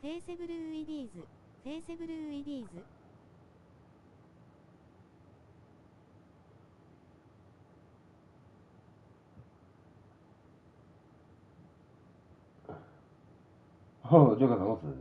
フェイセブルーイディーズ、フェイセブルーイディーズ。はあ、ジョーカーさん、どうする？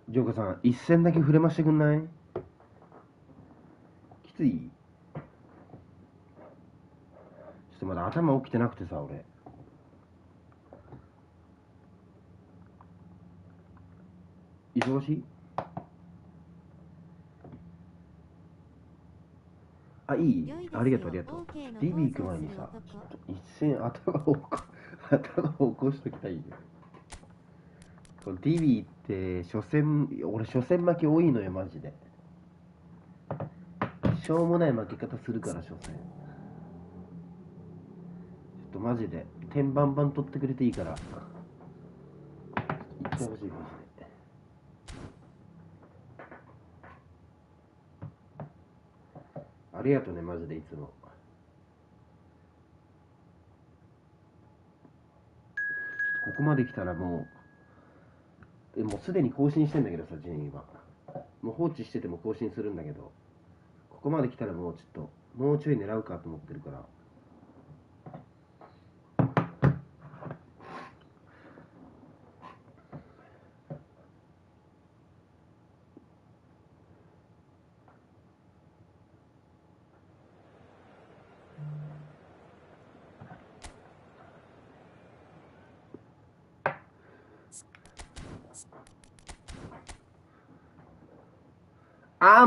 ジョーカーさん、一戦だけ触れましてくんない？きつい？ちょっとまだ頭起きてなくてさ、俺。忙しい？あ、いい？ありがとう、ありがとう。ディビー行く前にさ、ちょっと一戦頭を起こしときたいよ。このディビーって俺初戦負け多いのよ、マジで。しょうもない負け方するから、初戦。ちょっとマジで、天板板取ってくれていいから、行ってほしい、マジで。ありがとうね、マジでいつも。ここまで来たらもうすでに更新してんだけどさ、順位は。もう放置してても更新するんだけど、ここまで来たらもうちょっと、もうちょい狙うかと思ってるから。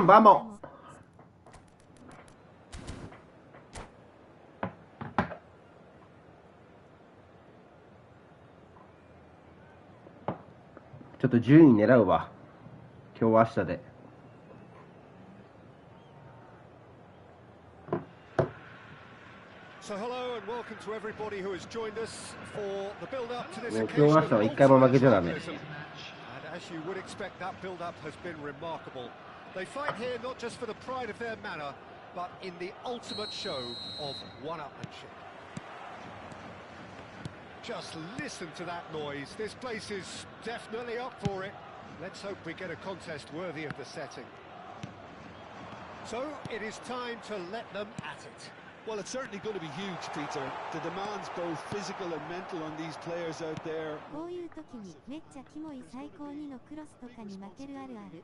バモちょっと順位狙うわ。今日は明日で。今日明日は一回も負けちゃダメ。They fight here not just for the pride of their manner, but in the ultimate show of one-upmanship. Just listen to that noise. This place is definitely up for it. Let's hope we get a contest worthy of the setting. So it is time to let them at it. Well, it's certainly going to be huge, Peter. The demands, both physical and mental, on these players out there. こういう時にめっちゃキモい最高2のクロスとかに負けるあるある。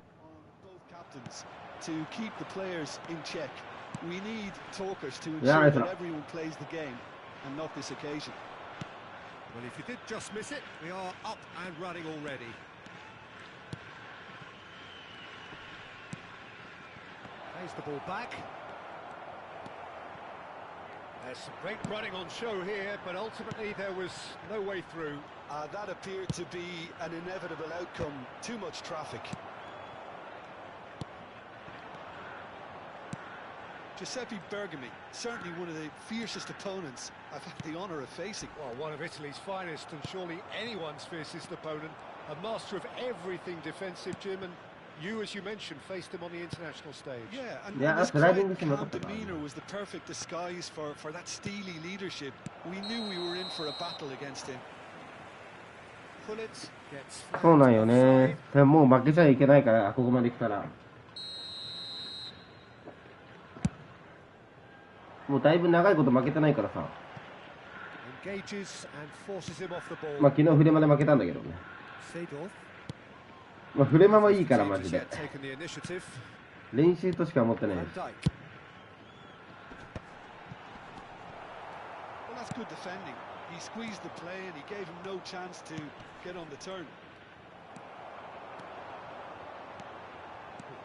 Captains to keep the players in check. We need talkers to ensure that everyone plays the game and not this occasion. Well, if you did just miss it, we are up and running already. Plays the ball back. There's some great running on show here, but ultimately there was no way through. That appeared to be an inevitable outcome. Too much traffic. Giuseppe Bergami, certainly one of the fiercest opponents I've had the honour of facing. Well, one of Italy's finest and surely anyone's fiercest opponent. A master of everything defensive, Jim, and you, as you mentioned, faced him on the international stage. Yeah, and his quiet, calm demeanour was the perfect disguise for that steely leadership. We knew we were in for a battle against him. Pullet gets そうなんよね。でももう負けちゃいけないから、ここまで来たら。もうだいぶ長いこと負けてないからさ。まあ昨日フレマで負けたんだけどね。まあフレマはいいからマジで。練習としか思ってないです。good defending. He squeezed the play and he gave him no chance to get on the turn.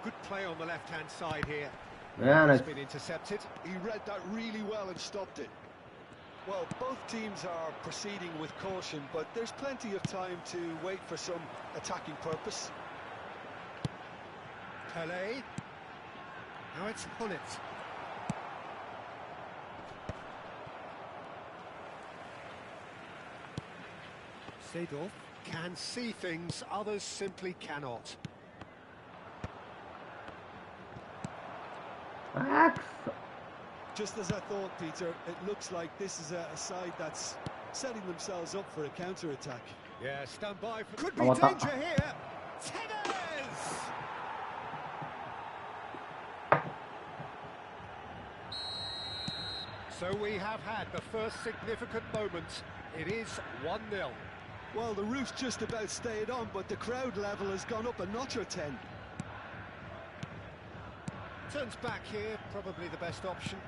Good play on the left-hand side here. Yeah, It's nice. been intercepted. He read that really well and stopped it. Well, both teams are proceeding with caution, but there's plenty of time to wait for some attacking purpose. Pelé. Now it's Hullet. Seedorf can see things others simply cannot. Ah, くそ。 Just as I thought, Peter, it looks like this is a side that's setting themselves up for a counter-attack. Yeah, stand by for... Could be Oh, what the- danger here. Tevez! So we have had the first significant moment. It is 1-0. Well, the roof's just about stayed on, but the crowd level has gone up a notch or 10. Turns back here, probably the best option.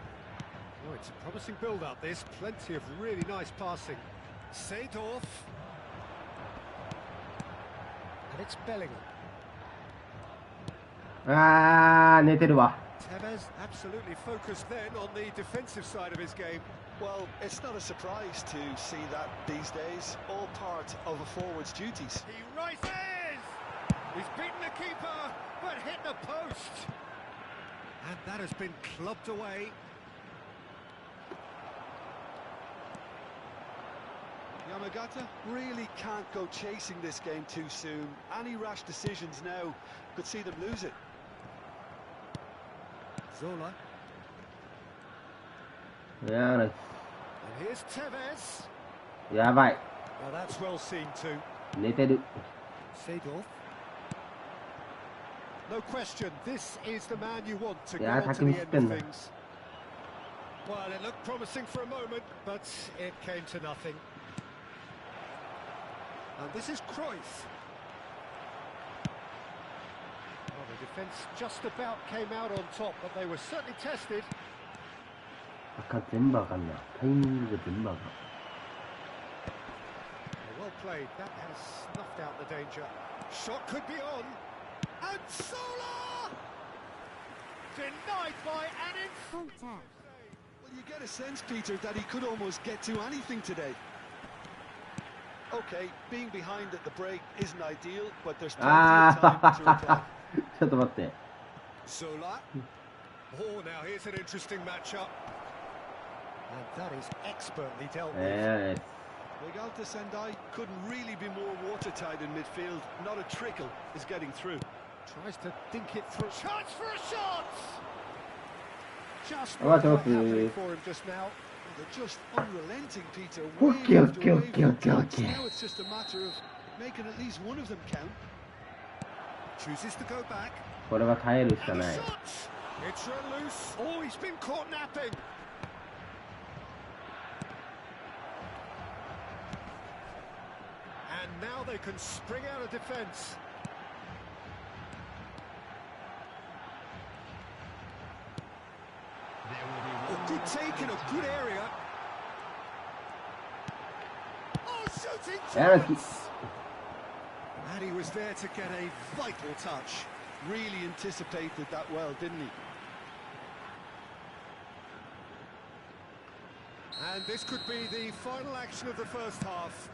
Oh, it's a promising build-up, this. Plenty of really nice passing. Seedorf. And it's Bellingham. あー、寝てるわ。 Tevez absolutely focused then on the defensive side of his game. Well, it's not a surprise to see that these days, all part of a forward's duties. He rises! He's beaten the keeper, but hit the post. And that has been clubbed away. Yamagata really can't go chasing this game too soon. Any rash decisions now could see them lose it. Zola. いやー、ナイ And here's Tevez. ス。やばい。 Now that's well seen too. 寝てる。 Seedorf. No question, this is the man you want to go Yeah, on to attacking the end of spin. things. Well, it looked promising for a moment, but it came to nothing. And this is Cruyff. Well, the defence just about came out on top, but they were certainly tested. 全部あかんな。タイミングが全部あかん。 Well played, that has snuffed out the danger. Shot could be on. And Sola! Denied by an コンチャー Well, you get a sense, Peter, that he could almost get to anything today. Okay, being behind at the break isn't ideal, but there's plenty of time to reply. ちょっと待って。 Sola. Oh, now here's an interesting matchup. And that is expertly dealt with. ナイス。 Regalta Sendai couldn't really be more watertight in midfield. Not a trickle is getting through. Tries to dink it through. Chance for a shot! Just Oh, that's not okay. happening for him just now. They're just unrelenting, Peter. Okay, Wave after okay, wave okay, of okay, attacks. okay. Now it's just a matter of making at least one of them count. Chooses to go back. これは耐えるしか And な a い。 shot! It's run loose. Oh, he's been caught napping. And now they can spring out of defence. Oh, good take in a good area. Oh, shooting Yeah, chance! And he was there to get a vital touch. Really anticipated that well, didn't he? And this could be the final action of the first half.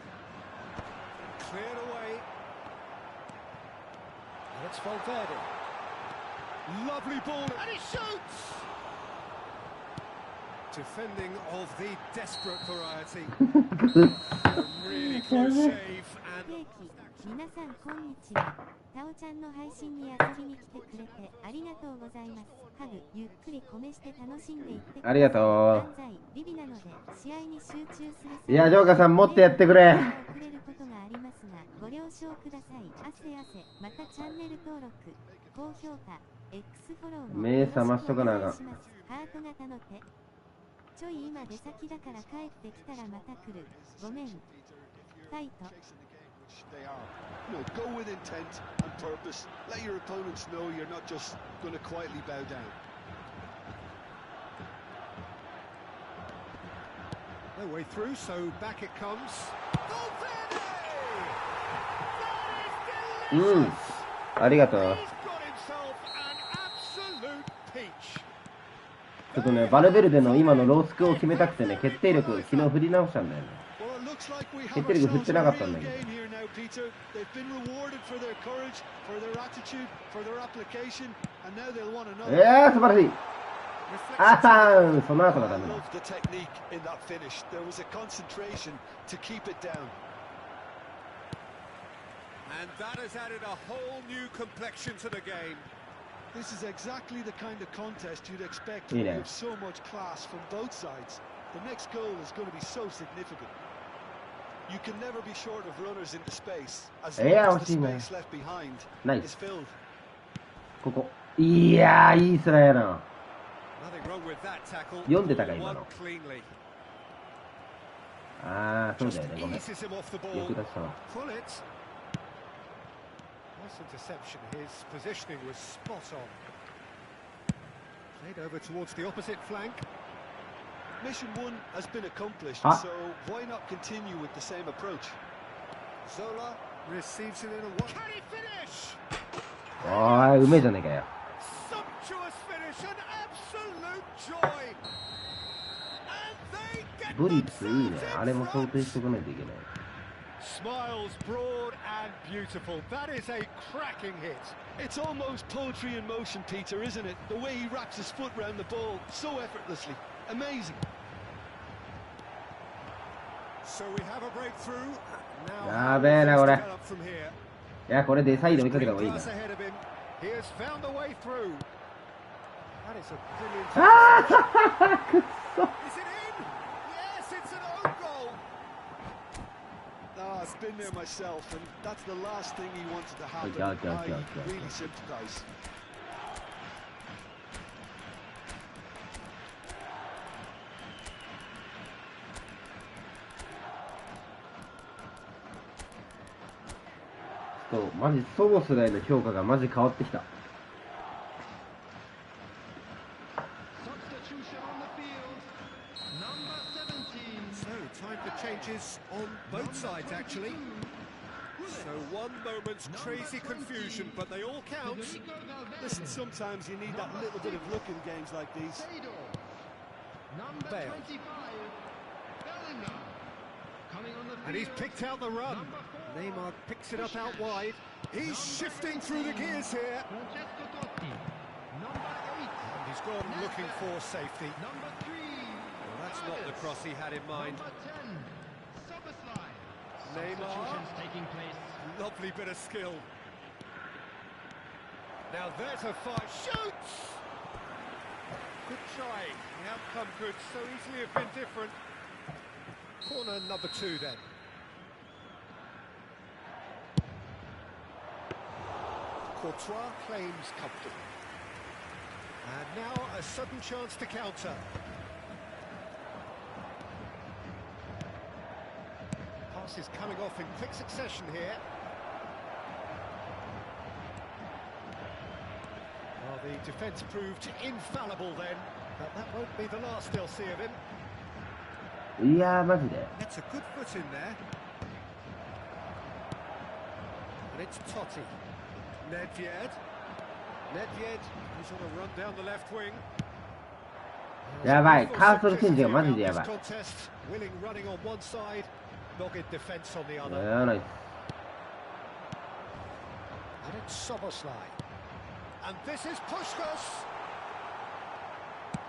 Cleared away. And it's Valverde. Lovely ball, and he shoots! Defending of the desperate variety. A really close shave, ケ and ーキ皆さんこんにちはタオちゃんの配信に遊びに来てくれてありがとうございますハグゆっくり米して楽しんでいってくださいありがとう。現在ビビなので試合に集中するいや、ジョーカーさんもっとやってくれ。遅れることがありますがご了承ください汗汗またチャンネル登録高評価 X フォローも目覚ましとかなあかんよろしくお願いしますハート型の手ちょい今出先だから帰ってきたらまた来るごめんタイト They are. You know, go with intent and purpose. Let your opponents know you're not just going to quietly bow down. No way through, so back it comes. うん、ありがとう。 He's got himself an absolute peach. ちょっとね、バルベルデの今のロースクを決めたくてね、決定力昨日振り直したんだよね。 Well, it looks like we 決 have 定力振っ ourselves て a なかった real んだけど。 game here now, Peter. They've been rewarded for their courage, for their attitude, for their application, and now they'll want another. 素晴らしい。あー、その後がダ I メだ。 love the technique in that finish. There was a concentration to keep it down. And that has added a whole new complexion to the game. This is exactly the kind of contest you'd expect Yeah. with so much class from both sides. The next goal is going to be so significant. You can never be short of runners into space, as long Yeah, as the I'll see, man. space left behind Nice. is filled. ここ。いやー、いいスライやな。 Nothing wrong with that tackle. 読んでたか、今 Won の。 cleanly. あー、そう Just だよね、ごめん。 eases him off the よ ball. く出したわ。 Pull it. Nice interception. His positioning was spot on. Played over towards the opposite flank. Mission 1 has been accomplished, Ah. so why not continue with the same approach? Zola receives it in a one. Can he finish? おーい、うめえじゃねえかよ。 Sumptuous finish, an absolute joy. And they get ブリッツいいね。あれも想定しておかないといけない。 Smiles broad and beautiful. That is a cracking hit. It's almost poetry in motion, Peter, isn't it? The way he wraps his foot round the ball so effortlessly. Amazing. So we have a breakthrough. Now やべえな、これ。 develop from here. いや、これでサイド追いかけた Green 方がいいな。 glass ahead of him. He has found a way through. That is a brilliant. あーくっそ。 Is it in? Yes, it's an own goal. Ah, I've been there myself, and that's the last thing he wanted to happen. Okay. I really sympathise. マジソボスラへの評価がマジ変わってきた。 So time for changes on both sides actually. So one moment's crazy confusion, but they all count. Listen, sometimes you need that little bit of luck in games like these. Bale. And he's picked out the run. Neymar picks it up out wide. He's shifting through the gears here. And he's gone looking for safety. Well, that's not the cross he had in mind. Neymar. Lovely bit of skill. Now there's a fight. Shoots! Good try. The outcome could so easily have been different. Corner number 2 then. Courtois claims comfortable. And now a sudden chance to counter. Passes coming off in quick succession here. Well, the defence proved infallible then, but that won't be the last they'll see of him. いやーマジで。 That's a good foot in there. And it's Totti. Nedved. Nedved, he's on a run down the left wing. やばい、カーソルチェンジがマジでやばい。 Contest, Willing running on one side, dogged defence on the や other. ばい。 And it's Soboslai. And this is Puskás.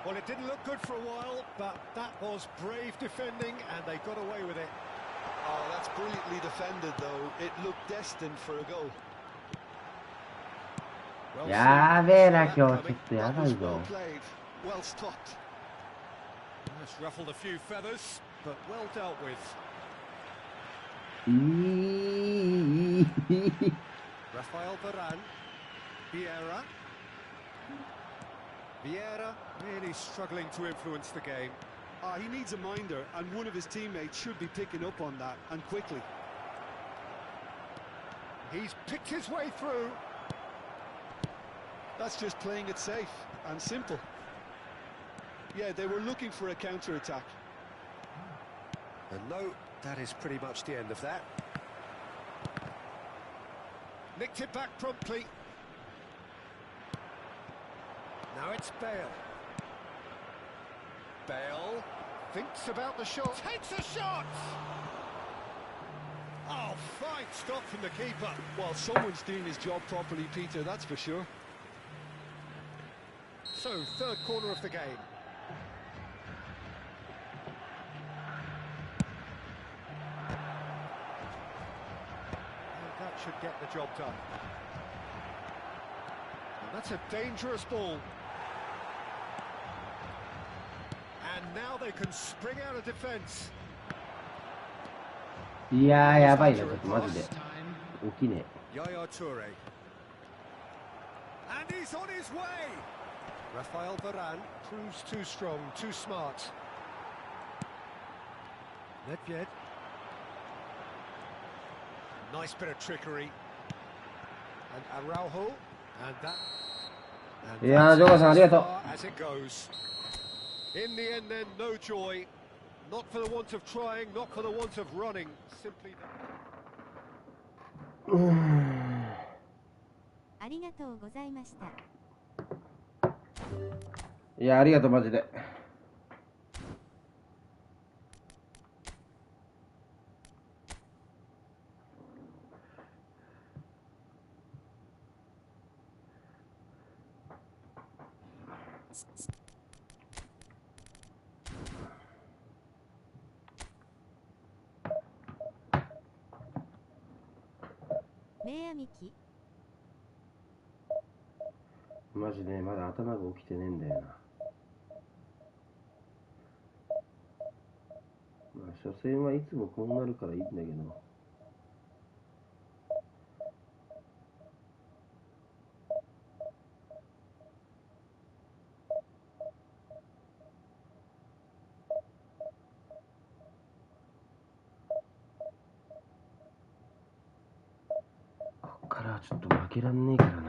Well, it didn't look good for a while, but that was brave defending, and they got away with it. Oh, that's brilliantly defended, though. It looked destined for a goal. Well や seen. べえな、 Saw 今 that 日ちょっ coming. とや That ばい was ぞ。 well played, well stopped. That's ruffled a few feathers, but well dealt with. いい。 Rafael Varane. Vieira. Vieira really struggling to influence the game. He needs a minder, and one of his teammates should be picking up on that, and quickly. He's picked his way through. That's just playing it safe and simple. Yeah, they were looking for a counter-attack. And no, that is pretty much the end of that. Nicked it back promptly. Now it's Bale. Bale thinks about the shot. Takes a shot! Oh, fine stop from the keeper. Well, someone's doing his job properly, Peter, that's for sure. So, third corner of the game. And that should get the job done. And that's a dangerous ball. And now they can spring out of defence. いやー、やばいな、ちょっとマジで。起きねえ。Yaya Toure. And he's on his way. Rafael Varane proves too strong, too smart. Nedved. Nice bit of trickery. And Araujo. And that. And いやー、ジョガさんありがとう。 as it goes. In the end, then, no joy. Not for the want of trying, not for the want of running. Simply. ありがとうございました。いや、ありがとう、マジで。明暗きマジでまだ頭が起きてねえんだよな。まあ所詮はいつもこうなるからいいんだけど。こっからはちょっと負けらんねえからな。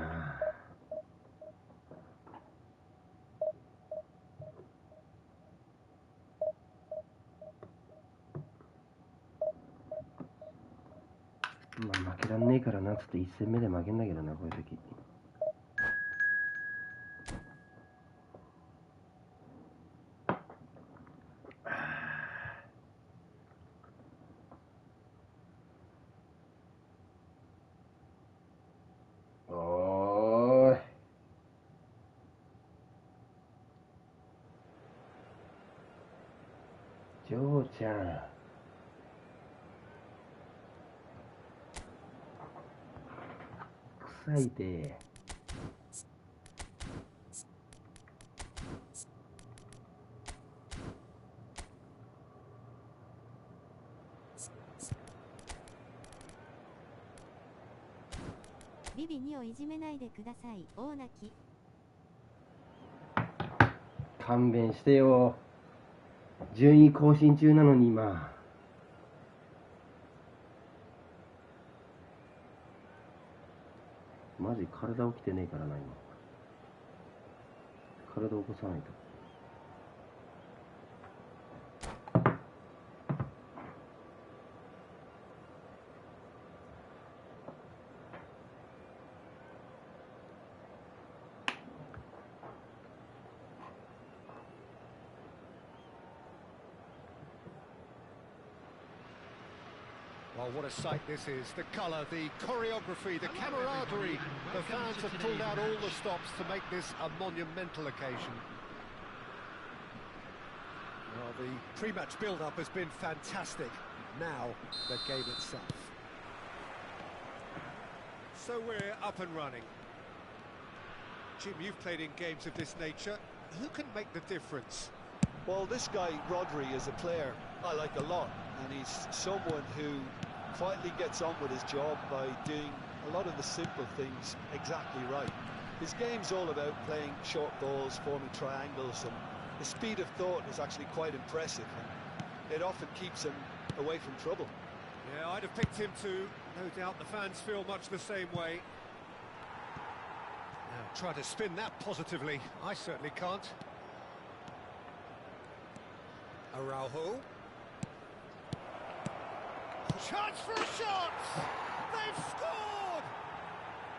まあ負けらんねえからなっつって1戦目で負けんだけどな、こういう時。おーい。ジョーちゃん。臭いて。ビビ2をいじめないでください。大泣き。勘弁してよ。順位更新中なのに今。マジ体起きてねえからな今。体起こさないと。Well, what a sight this is. The colour, the choreography, the camaraderie. The fans have pulled out all the stops to make this a monumental occasion. Well, the pre-match build-up has been fantastic. Now, the game itself. So we're up and running. Jim, you've played in games of this nature. Who can make the difference? Well, this guy, Rodri, is a player I like a lot, and he's someone who quietly gets on with his job by doing a lot of the simple things exactly right. His game's all about playing short balls, forming triangles, and his speed of thought is actually quite impressive, and it often keeps him away from trouble. Yeah, I'd have picked him too. No doubt the fans feel much the same way. Now, try to spin that positively. I certainly can't. Araujo. Chance for a shot! They've scored!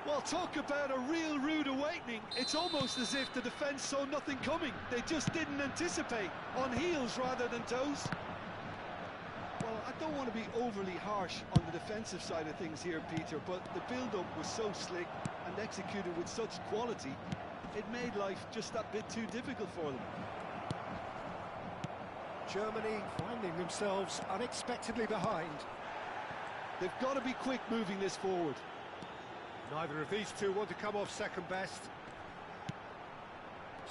Well, talk about a real rude awakening. It's almost as if the defence saw nothing coming. They just didn't anticipate, on heels rather than toes. Well, I don't want to be overly harsh on the defensive side of things here, Peter, but the build-up was so slick and executed with such quality, it made life just that bit too difficult for them. Germany finding themselves unexpectedly behind. They've got to be quick moving this forward. Neither of these two want to come off second best.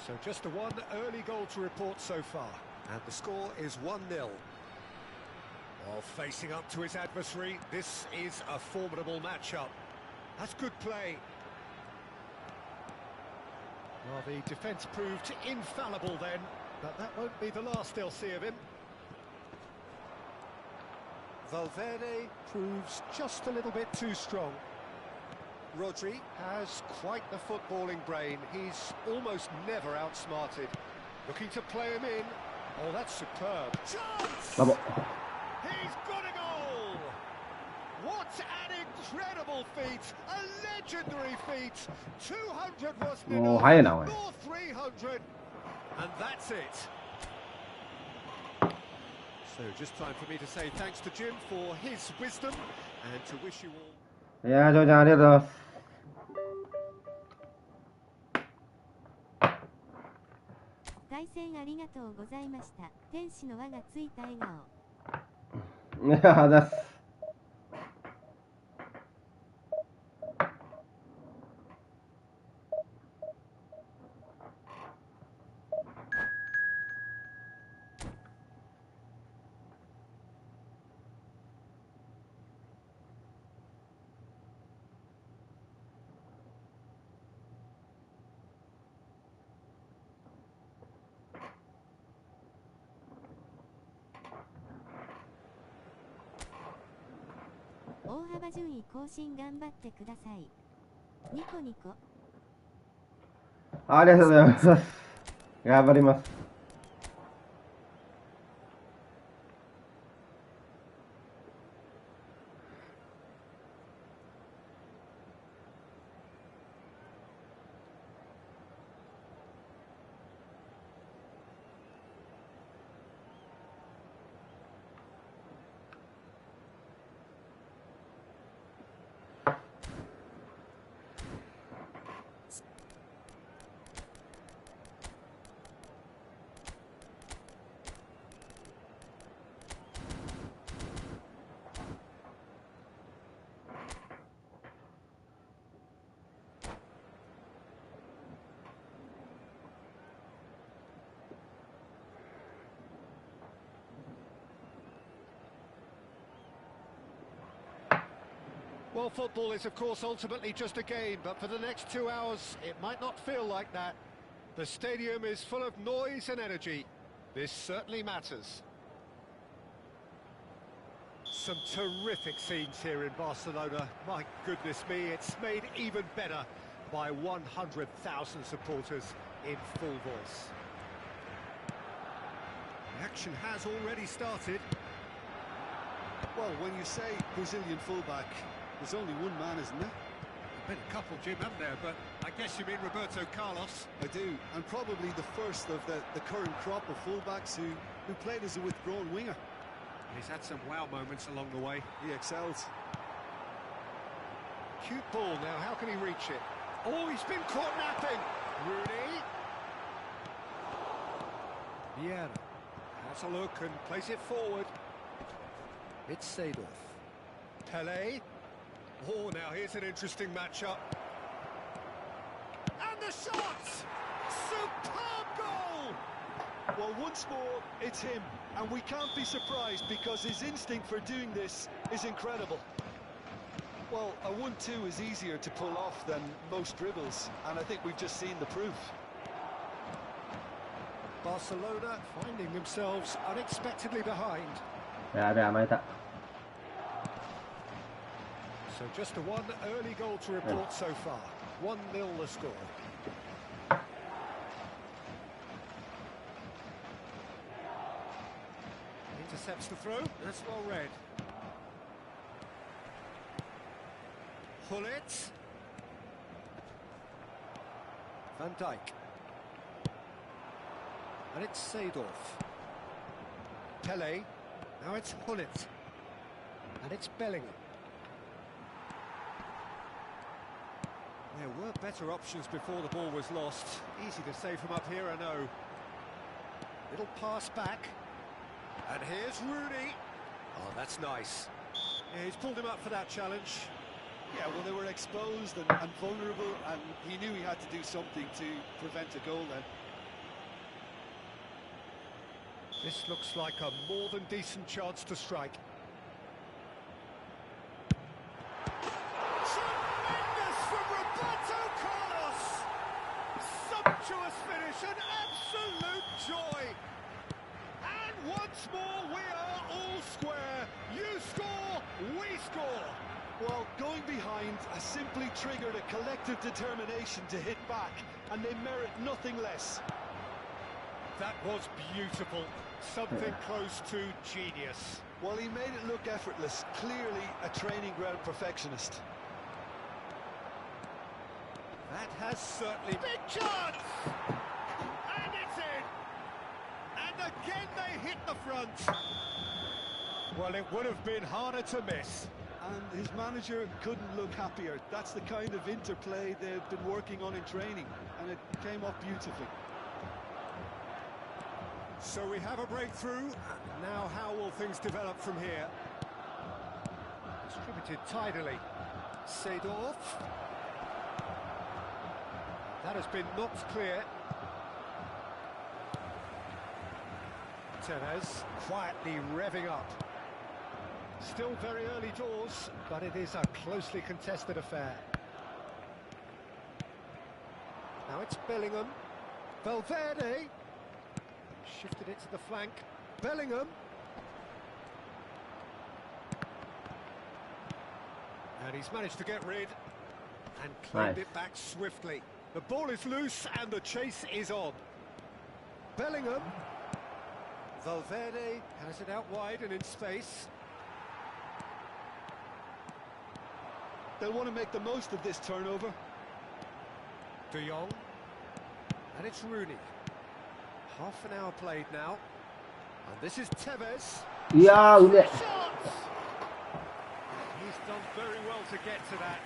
So just the one early goal to report so far. And the score is 1-0. While facing up to his adversary, this is a formidable matchup. That's good play. Well, the defence proved infallible then, but that won't be the last they'll see of him. Valverde proves just a little bit too strong. Rodri has quite the footballing brain. He's almost never outsmarted. Looking to play him in. Oh, that's superb. Chance! Bravo. He's got a goal! What an incredible feat! A legendary feat! 200 wasn't enough, 早いなおい。 nor 300. And that's it. So just time for me to say thanks to Jim for his wisdom and to wish you all... いやー、ジョーちゃんありがとうございます。対戦ありがとうございました。天使の輪がついた笑顔。いやーだっす。大幅順位更新頑張ってください。ニコニコ。ありがとうございます。頑張ります。Well, football is, of course, ultimately just a game, but for the next 2 hours, it might not feel like that. The stadium is full of noise and energy. This certainly matters. Some terrific scenes here in Barcelona. My goodness me, it's made even better by 100,000 supporters in full voice. The action has already started. Well, when you say Brazilian fullback, there's only one man, isn't there? Been a couple, Jim, haven't there? But I guess you mean Roberto Carlos. I do, and probably the first of the current crop of fullbacks who played as a withdrawn winger. He's had some wow moments along the way. He excels. Cute ball now, how can he reach it? Oh, he's been caught napping! Rooney. Vieira has a look and plays it forward. It's Seedorf. Pelé. Oh, now here's an interesting matchup. And the shot! Superb goal! Well, once more, it's him. And we can't be surprised because his instinct for doing this is incredible. Well, a 1-2 is easier to pull off than most dribbles, and I think we've just seen the proof. Barcelona finding themselves unexpectedly behind. やべえ、甘えた。 So just the one early goal to report so far. 1-0 the score. Intercepts the throw. That's well read. pull it. Van Dijk. And it's Seedorf. Pele. Now it's Hullet. And it's Bellingham. There were better options before the ball was lost. Easy to say from up here, I know. Little pass back. And here's Rooney. Oh, that's nice. Yeah, he's pulled him up for that challenge. Yeah, well, they were exposed and vulnerable, and he knew he had to do something to prevent a goal then. This looks like a more than decent chance to strike. Tremendous from Roberto Carlos! Sumptuous finish, an absolute joy! And once more we are all square. You score, we score! Well, going behind has simply triggered a collective determination to hit back, and they merit nothing less. That was beautiful. Something close to genius. Well, he made it look effortless. Clearly a training ground perfectionist. That has certainly... Big chance! And it's in! And again they hit the front. Well, it would have been harder to miss. And his manager couldn't look happier. That's the kind of interplay they've been working on in training, and it came off beautifully. So we have a breakthrough. Now how will things develop from here? Distributed tidily. Seedorf. That has been knocked clear. Tevez quietly revving up. Still very early doors, but it is a closely contested affair. Now it's Bellingham. Valverde. Shifted it to the flank. Bellingham. And he's managed to get rid and claimed it back swiftly. The ball is loose and the chase is on. Bellingham. Valverde has it out wide and in space. They'll want to make the most of this turnover. De Jong. And it's Rooney. Half an hour played now. And this is Tevez. Yeah, He's done very well to get to that.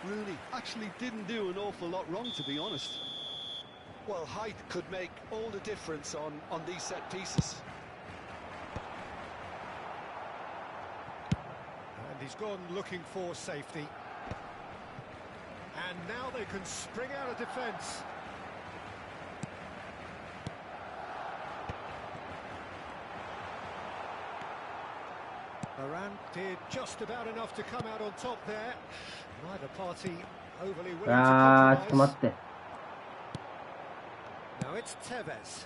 Rooney actually didn't do an awful lot wrong, to be honest. Well, height could make all the difference on these set pieces. And he's gone looking for safety. And now they can spring out of defence. Varane did just about enough to come out on top there. Neither party overly willing to compromise. Now it's Tevez.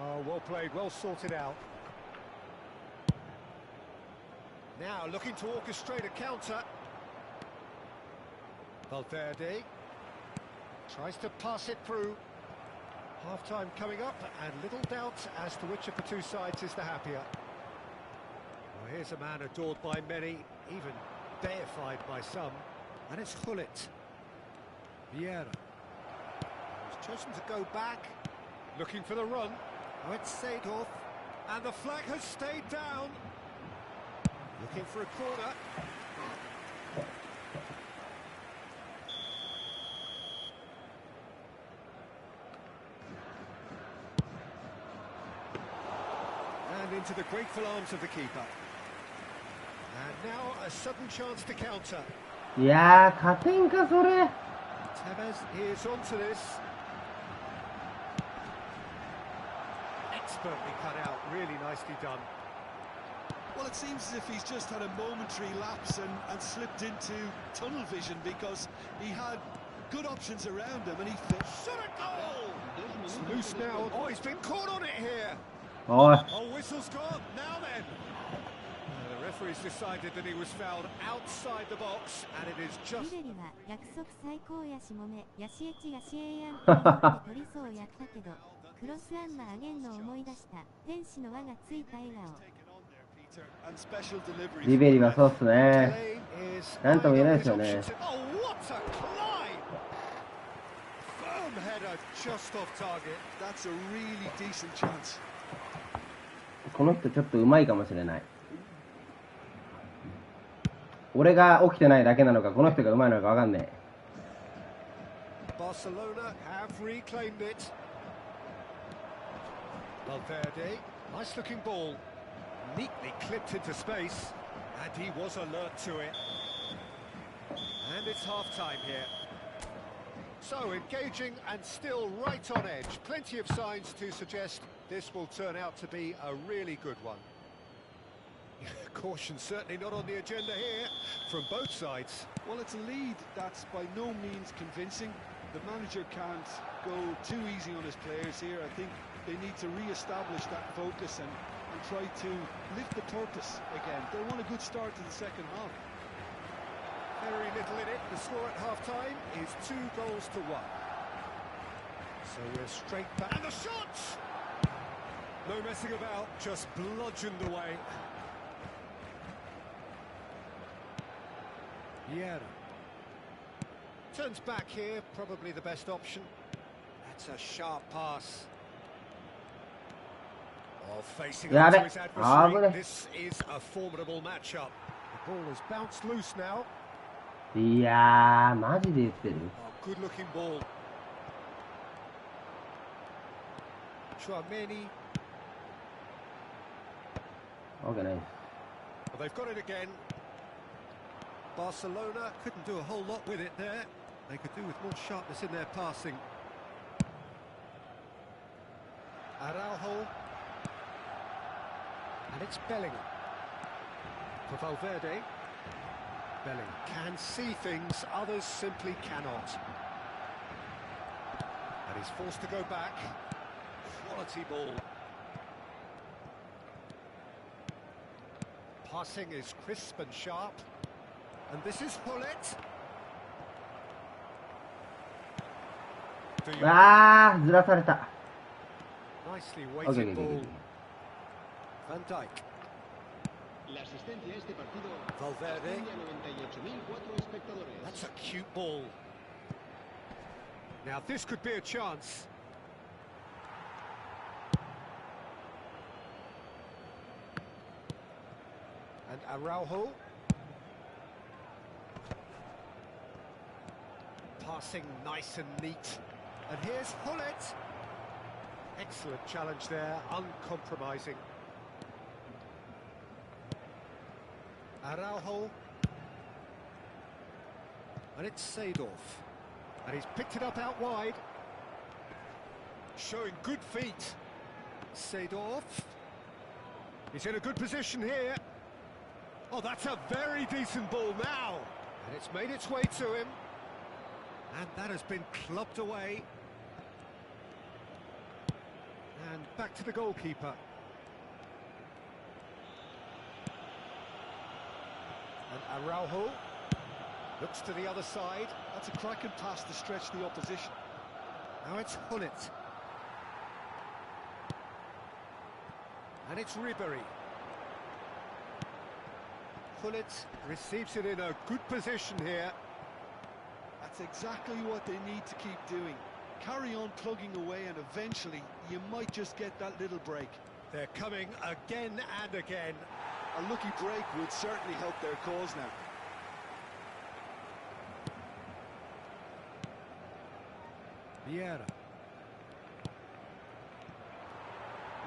Oh, well played, well sorted out. Now looking to orchestrate a counter. Valverde tries to pass it through. Half-time coming up, and little doubt as to which of the two sides is the happier. Well, here's a man adored by many, even deified by some, and it's Hullet. Vieira. He's chosen to go back, looking for the run. Oh, it's Seedorf, and the flag has stayed down. Looking for a corner. And into the grateful arms of the keeper. And now a sudden chance to counter. Yeah, 勝てんかそれ。 Tevez is onto this. Expertly cut out, really nicely done. Well, it seems as if he's just had a momentary lapse and slipped into tunnel vision, because he had good options around him and he shot a goal! It's loose now. Oh, he's been caught on it here. Oh, Oh, whistle's gone. Now then. The referee's decided that he was fouled outside the box, and it is just... リベリは約束最高やしもめやしえちやしえやんと思って取りそうやったけどクロスアンマーゲンの思い出した天使の輪がついた笑顔リベリはそうっすね。なんとも言えないですよね。この人ちょっと上手いかもしれない。俺が起きてないだけなのか、この人が上手いのか分かんねえ。Barcelona have reclaimed it. Valverde, nice looking ball, neatly clipped into space, and he was alert to it. And it's half-time here. So engaging and still right on edge. Plenty of signs to suggest this will turn out to be a really good one. Caution certainly not on the agenda here from both sides. Well, it's a lead that's by no means convincing. The manager can't go too easy on his players here. I think they need to re-establish that focus and try to lift the purpose again. They want a good start to the second half. Very little in it. The score at half-time is 2-1. So we're straight back. And the shots! No messing about, just bludgeoned away. Yeah. Turns back here, probably the best option. That's a sharp pass. Oh, facing up to his adversary. This is a formidable matchup. The ball has bounced loose now. いやー、マジで言ってる。Oh, good looking ball. Chouameni. Okay, nice. Well, they've got it again. Barcelona couldn't do a whole lot with it there. They could do with more sharpness in their passing. Araujo. And it's Bellingham. For Valverde. Bellingham can see things, others simply cannot. And he's forced to go back. Quality ball. Passing is crisp and sharp. And this is Hullet. あー、ずらされた。 Nicely weighted ball. Van Dijk. Valverde. That's a cute ball. Now this could be a chance. And Araujo. Passing nice and neat. And here's Hullet. Excellent challenge there, uncompromising. Araujo. And it's Seedorf. And he's picked it up out wide. Showing good feet. Seedorf. He's in a good position here. Oh, that's a very decent ball now. And it's made its way to him. And that has been clubbed away. And back to the goalkeeper. And Araujo looks to the other side. That's a cracking pass to stretch the opposition. Now it's Hullet. And it's Ribéry. Hullet receives it in a good position here. That's exactly what they need to keep doing. Carry on plugging away and eventually you might just get that little break. They're coming again and again. A lucky break would certainly help their cause now. Vieira.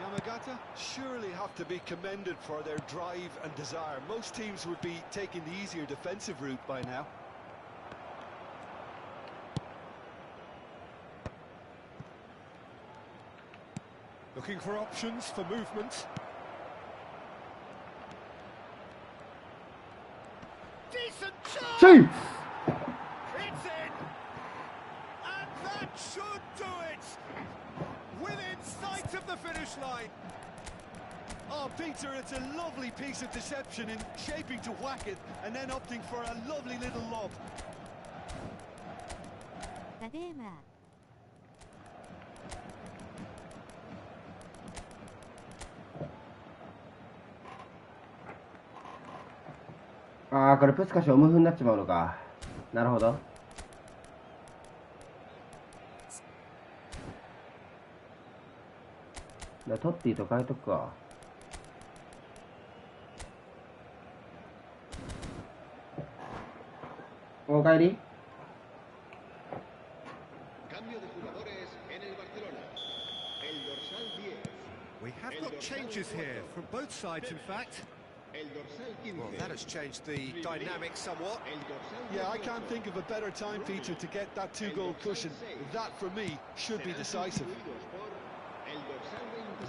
Yamagata surely have to be commended for their drive and desire. Most teams would be taking the easier defensive route by now. Looking for options for movement. Decent chance! It's in! And that should do it! Within sight of the finish line. Oh, Peter, it's a lovely piece of deception in shaping to whack it and then opting for a lovely little lob. ああ、これプスカシオムフになっちまうのか。なるほど。トッティと変えとくか。おかえり。We have got changes here from both sides, in fact. Well, that has changed the dynamic somewhat. Yeah, I can't think of a better time, Peter, to get that two-goal cushion. That, for me, should be decisive.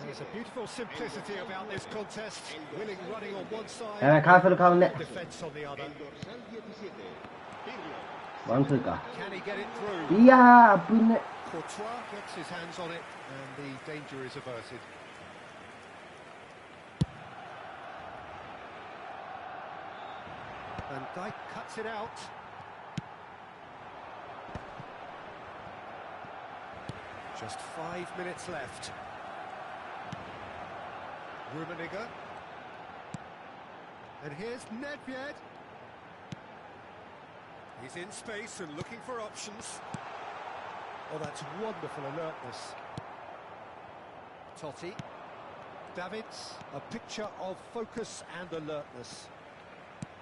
There's a beautiful simplicity about this contest. Winning running on one side, やばい、カーソル変わんね。 defense on the other. ワンツーか。 Can he get it through? いやー、危ね。 Courtois gets his hands on it, and the danger is averted. And Dyke cuts it out. Just 5 minutes left. Rummenigge. And here's Nedved. He's in space and looking for options. Oh, that's wonderful alertness. Totti. Davids, a picture of focus and alertness.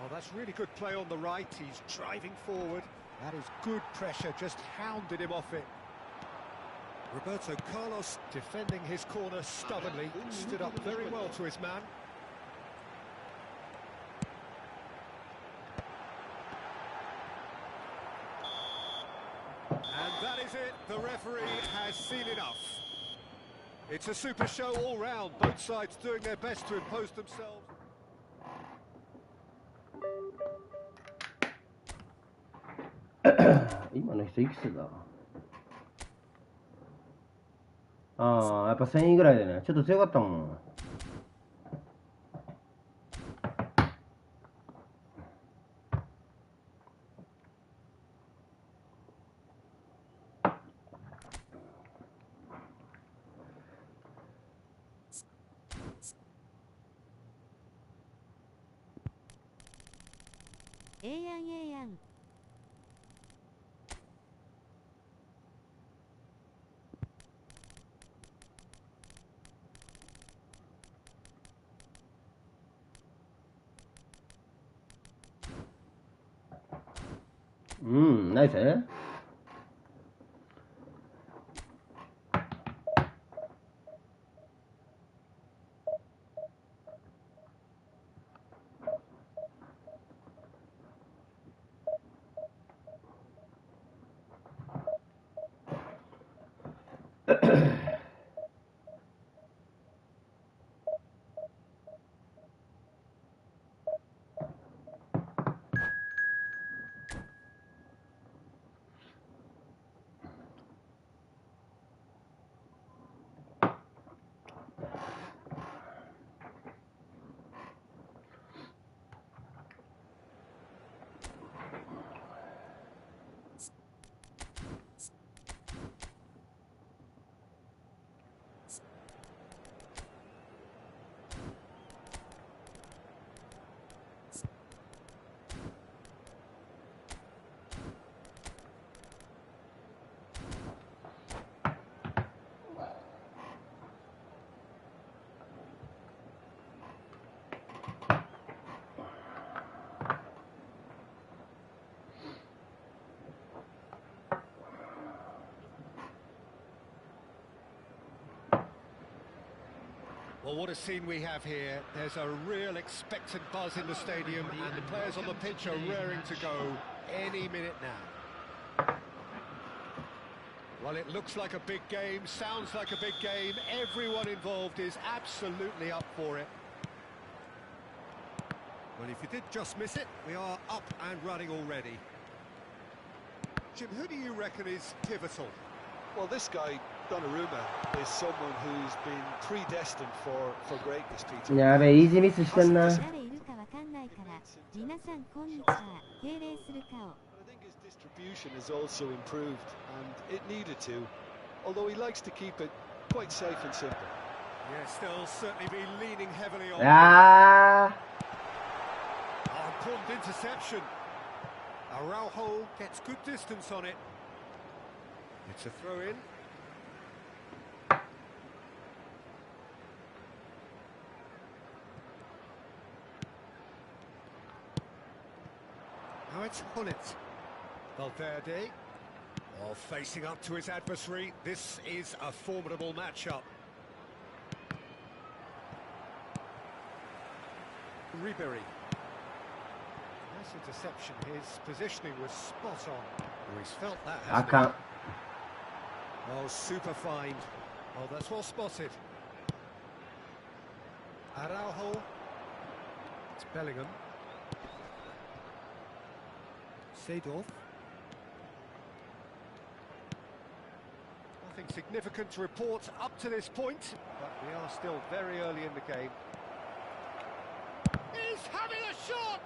Oh, that's really good play on the right. He's driving forward. That is good pressure, just hounded him off it. Roberto Carlos defending his corner stubbornly, stood up very well to his man. And that is it. The referee has seen enough. It's a super show all round. Both sides doing their best to impose themselves. 今の人いくつだ。ああ、やっぱ1000位ぐらいでね。ちょっと強かったもん。ええやんええやん。うん、ナイス。Well, what a scene we have here. There's a real expectant buzz in the stadium, and the players on the pitch are raring to go any minute now. Well, it looks like a big game, sounds like a big game. Everyone involved is absolutely up for it. Well, if you did just miss it, we are up and running already. Jim, who do you reckon is pivotal? Well, this guy, Donnarumma, is someone who's been predestined for greatness, Peter. やべえ、イージーミスしてんな。誰いるかわかんないから、皆さんこんにちは。敬礼する顔。I think his distribution has also improved, and it needed to, although he likes to keep it quite safe and simple. Yeah, still certainly be leaning heavily on. Ah. Oh, important interception. Araujo gets good distance on it. It's a throw-in. Now it's Hullet. Valverde. Oh, facing up to his adversary. This is a formidable matchup. Ribery. Nice interception. His positioning was spot on. Oh, he's felt that, hasn't he? Oh, super fine. Oh, that's well spotted. Araujo. It's Bellingham. Seedorf. Nothing significant to report up to this point, but we are still very early in the game. He's having a shot!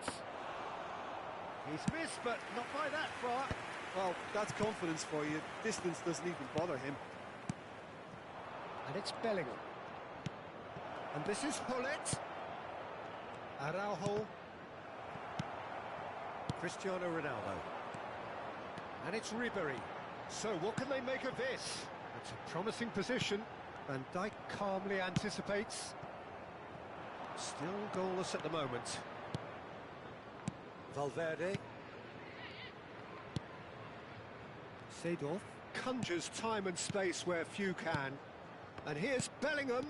He's missed, but not by that far. Well, that's confidence for you. Distance doesn't even bother him. And it's Bellingham. And this is Hullet. Araujo. Cristiano Ronaldo. And it's Ribery. So what can they make of this? It's a promising position. Van Dijk calmly anticipates. Still goalless at the moment. Valverde. Seedorf conjures time and space where few can. And here's Bellingham.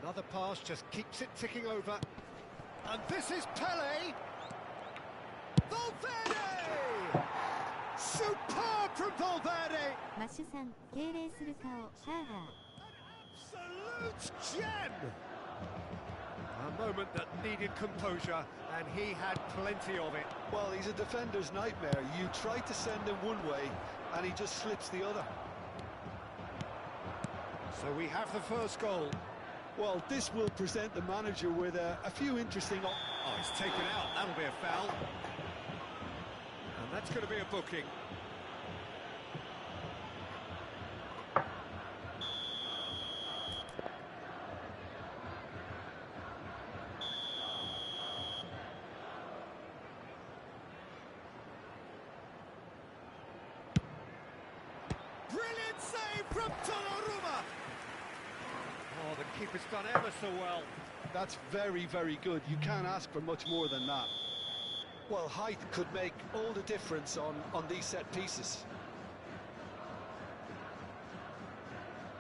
Another pass just keeps it ticking over. And this is Pele. Valverde! Superb from Valverde! マッシュさん、敬礼する顔、はぁはぁ。Absolute gem! A moment that needed composure, and he had plenty of it. Well, he's a defender's nightmare. You try to send him one way, and he just slips the other. So we have the first goal. Well, this will present the manager with a few interesting... Oh, he's taken out. That'll be a foul. And that's going to be a booking. Brilliant save from Donnarumma. Oh, the keeper's done ever so well. That's very, very good. You can't ask for much more than that. Well, height could make all the difference on these set pieces.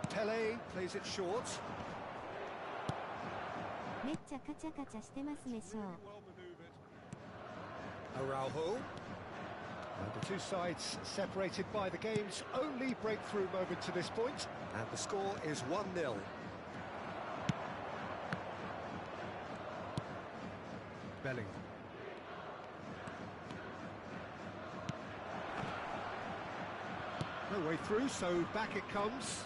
Pele plays it short. めっちゃカチャカチャしてますねしょう。 Araujo. And the two sides separated by the game's only breakthrough moment to this point. And the score is 1-0. Bellingham. No way through, so back it comes.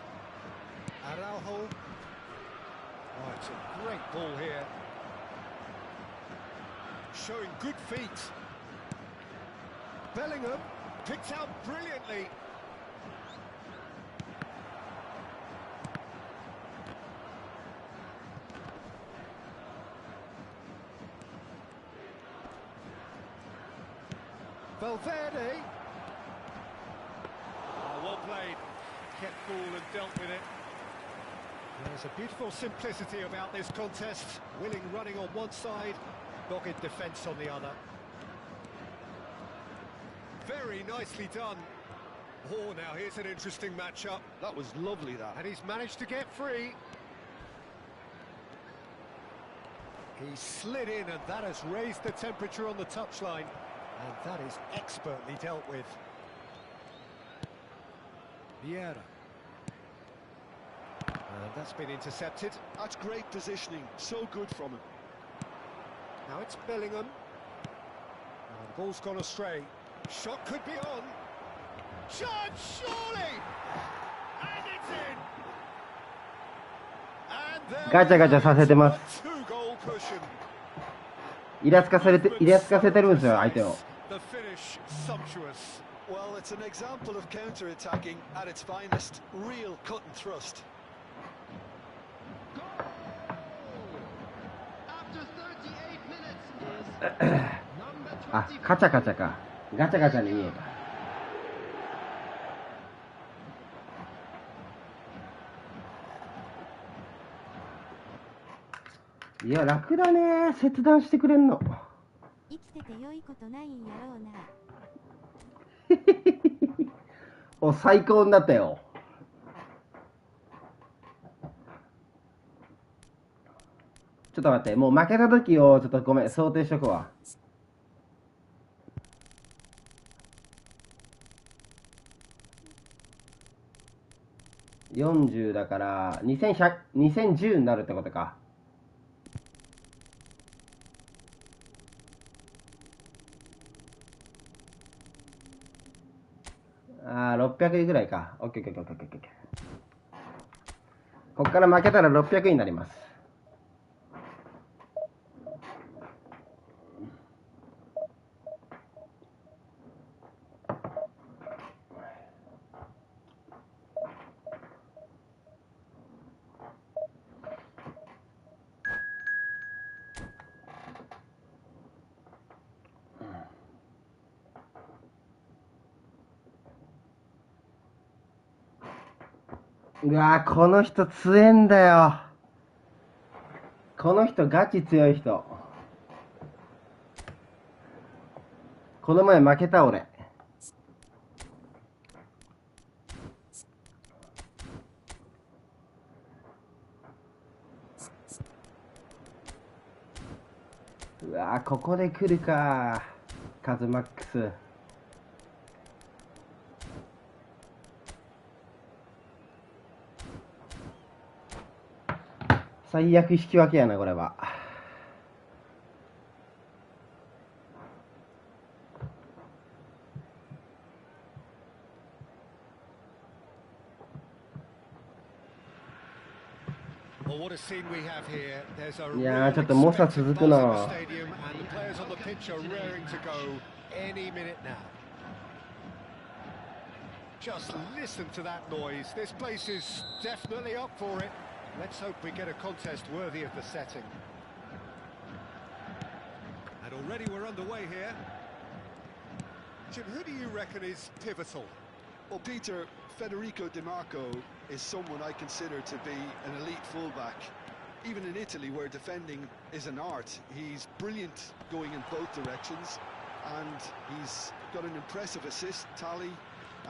Araujo. Oh, it's a great ball here. Showing good feet. Bellingham picked out brilliantly. Valverde. Oh, well played. Kept cool and dealt with it. There's a beautiful simplicity about this contest. Willing running on one side, dogged defence on the other. Very nicely done. Oh, now here's an interesting matchup. That was lovely, that. And he's managed to get free. He slid in, and that has raised the temperature on the touchline. And that is expertly dealt with. Vieira. And that's been intercepted. That's great positioning. So good from him. Now it's Bellingham. And the ball's gone astray. Shot could be on. Shot, surely! And it's in! And there ガチャガチャさせてます。 two-goal cushion. イラつかせてるんですよ、相手を。 The finish sumptuous. Well, it's an example of counter-attacking at its finest. Real cut and thrust. After 38 minutes is number 20. あ、カチャカチャか。ガチャガチャに見えた。いや、楽だね。切断してくれんの。生きてて良いことないんやろうな。お、最高になったよ。ちょっと待って、もう負けた時をちょっとごめん、想定しとくわ。40だから2100、2010になるってことか。あー、600位ぐらいか。オッケーオッケーオッケーオッケーオッケー。こっから負けたら600位になります。うわー、この人強えんだよ。この人ガチ強い人。この前負けた俺。うわー、ここで来るか。カズマックス。最悪引き分けやな、これは。いやー、ちょっと猛者続くな。Just listen to that noise. This place is definitely up for it. Let's hope we get a contest worthy of the setting. And already we're underway here. Jim, who do you reckon is pivotal? Well, Peter, Federico Di Marco is someone I consider to be an elite fullback. Even in Italy, where defending is an art, he's brilliant going in both directions, and he's got an impressive assist tally,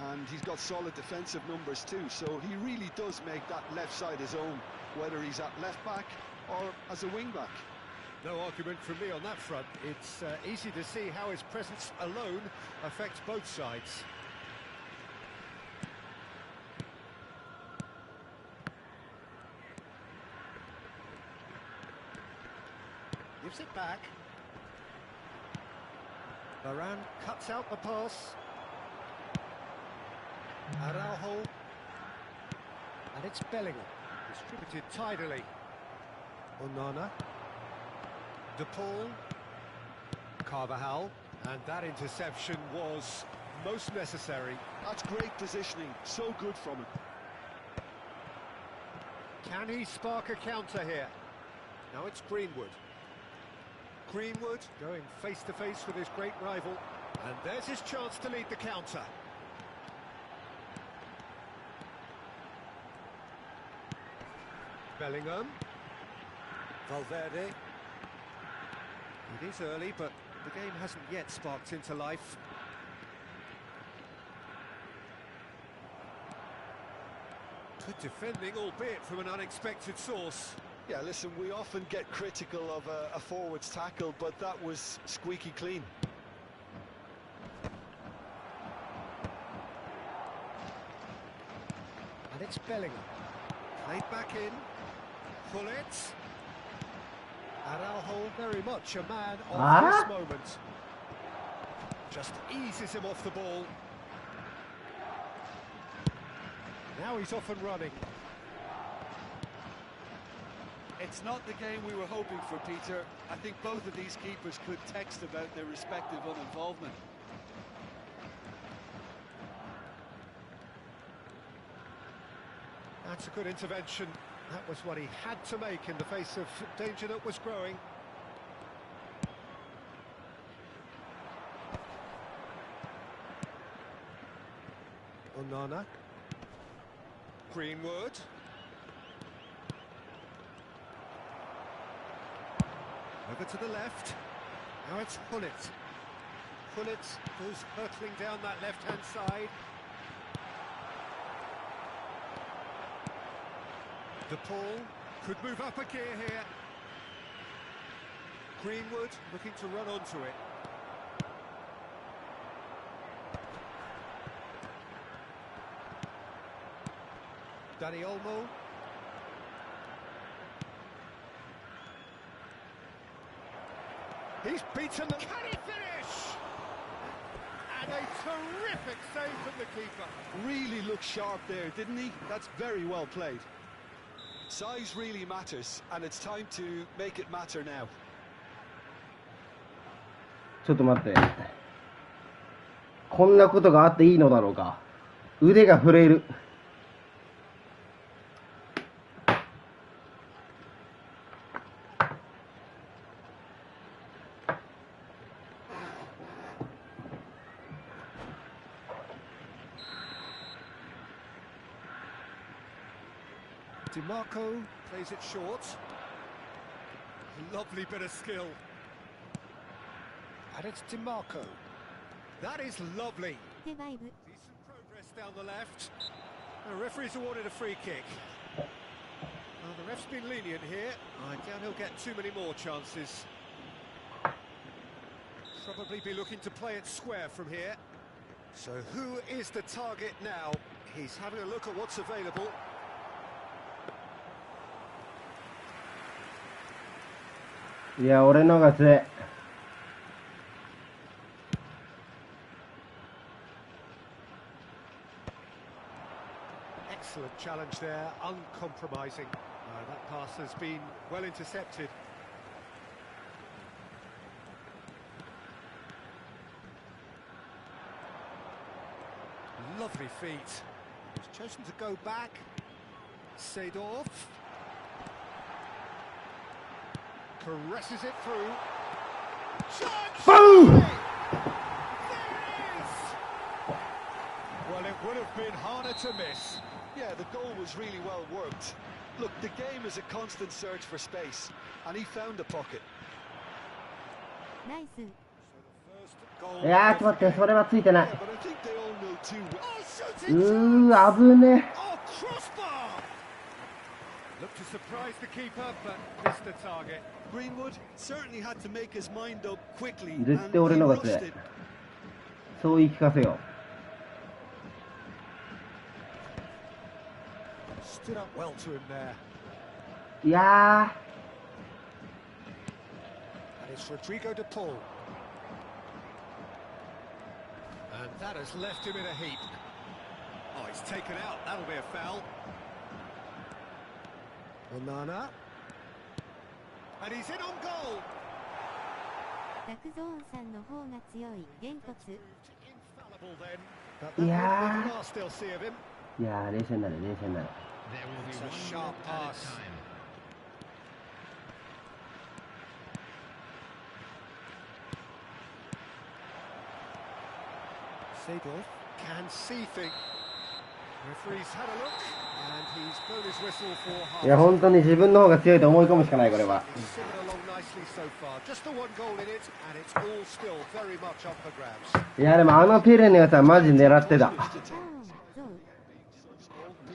and he's got solid defensive numbers too, so he really does make that left side his own, whether he's at left back or as a wing back. No argument from me on that front. It's easy to see how his presence alone affects both sides. Gives it back. Varane cuts out the pass. Araujo, and it's Bellingham, distributed tidily. Onana, De Paul, Carvajal, and that interception was most necessary. That's great positioning, so good from him. Can he spark a counter here? Now it's Greenwood. Greenwood going face to face with his great rival, and there's his chance to lead the counter. Bellingham, Valverde. It is early, but the game hasn't yet sparked into life. Good defending, albeit from an unexpected source. Yeah, listen, we often get critical of a forward's tackle, but that was squeaky clean. And it's Bellingham. Played back in. Pullet. Araujo very much a man of this moment. Just eases him off the ball. Now he's off and running. It's not the game we were hoping for, Peter. I think both of these keepers could text about their respective uninvolvement. That's a good intervention. That was what he had to make in the face of danger that was growing. Onana. Greenwood. Over to the left. Now it's Hullet. Hullet goes hurtling down that left-hand side. DePaul could move up a gear here. Greenwood looking to run onto it. Dani Olmo. He's beaten them. Can he finish? And a terrific save from the keeper. Really looked sharp there, didn't he? That's very well played. Size really matters, and it's time to make it matter now. ちょっと待って。こんなことがあっていいのだろうか。腕が震える。DiMarco plays it short. Lovely bit of skill. And it's DiMarco. That is lovely. Decent progress down the left. The referee's awarded a free kick. Well, the ref's been lenient here. I doubt he'll get too many more chances. Probably be looking to play it square from here. So who is the target now? He's having a look at what's available. Yeah, 俺のが強い。Excellent challenge there, uncompromising. That pass has been well intercepted. Lovely feet. He's chosen to go back. Seedorf. Caresses it through. Chance! Boom! There it is! Well, it would have been harder to miss. Yeah, the goal was really well worked. Look, the game is a constant search for space, and he found the pocket. Nice. So the first goal. いやー、ちょっと待って、それはついてない。 Yeah, but I think they all know too well. Oh, う shooting ー、 chance! 危ね。 Oh, crossbar! Looked to surprise the keeper, but missed the target. Greenwood certainly had to make his mind up quickly, 絶 and 対俺 he のが rushed 強い。 it. そう言い聞かせよ Stood up well to him there. う。いや And it's Rodrigo de Paul. And that has left him in a heap. Oh, he's taken out. That'll be a foul. Onana. And he's in on goal. ラクゾーンさんの方が強い。げんこつ。 Infallible then. But that Yeah. won't be the last they'll see of him. ー、いやー、冷静になれ、冷静になれ。 It's a sharp pass. Seedorf can see things. Referee's had a look, and he's blown his whistle for いや、 half. 本当に自分の方が強いと思い込むしかない、これは。 It's simmered along nicely so far. Just the one goal in it, and it's all still very much up for grabs. いや、でもあのペレのやつはマジ狙ってた。ゾウ。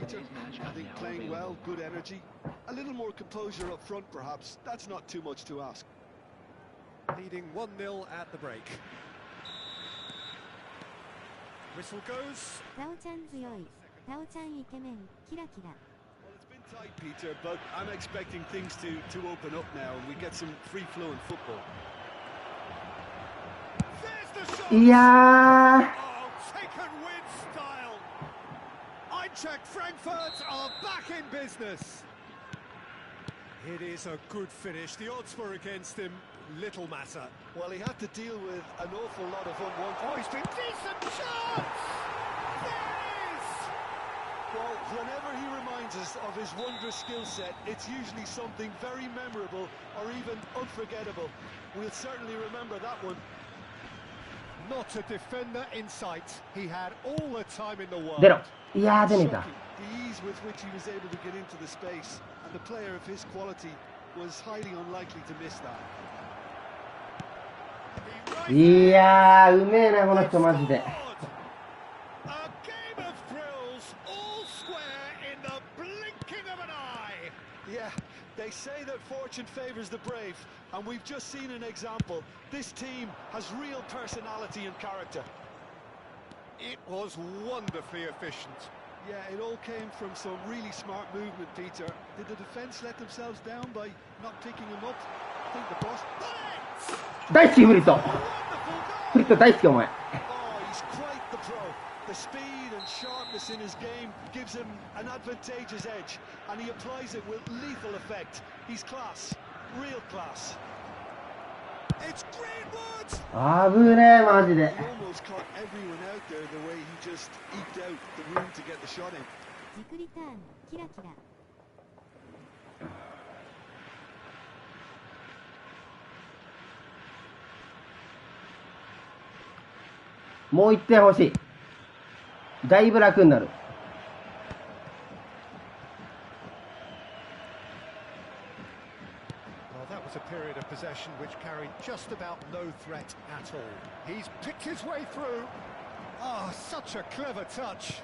Peter, I think playing well, good energy. A little more composure up front, perhaps. That's not too much to ask. Leading 1-0 at the break. Whistle goes. タオちゃん強い。タオちゃんイケメン。キラキラ。 Well, it's been tight, Peter, but I'm expecting things to open up now, and we get some free-flowing football. There's the shot. いや Oh, taken with style. Eintracht Frankfurt are back in business. It is a good finish. The odds were against him. Little matter. Well, he had to deal with an awful lot of Oh, unwanted... he's been decent chance. There it is. Well, whenever he reminds us of his wondrous skill set, it's usually something very memorable or even unforgettable. We'll certainly remember that one. Not a defender in sight. He had all the time in the world. 出ろ。いやー、出ねえか。 The ease with which he was able to get into the space, and the player of his quality was highly unlikely to miss that. いやー、うめえな、この人、マジで。A game of thrills, all square in the blinking of an eye. Yeah, they say that fortune favors the brave, and we've just seen an example. This team has real personality and character. It was wonderfully efficient. Yeah, it all came from some really smart movement, Peter. Did the defense let themselves down by not picking him up? I think the boss... 大好き、フリット。フリット大好き、お前。Oh, he's quite the pro. The speed and sharpness in his game gives him an advantageous edge, and he applies it with lethal effect. He's class, real class. It's Greenwood. あぶねえ、マジで。 He almost caught everyone out there the way he just eked out the room to get the shot in. 軸リターン、キラキラ。もう1点欲しい。だいぶ楽になる。Well, that was a period of possession which carried just about no threat at all. He's picked his way through. Ah, such a clever touch.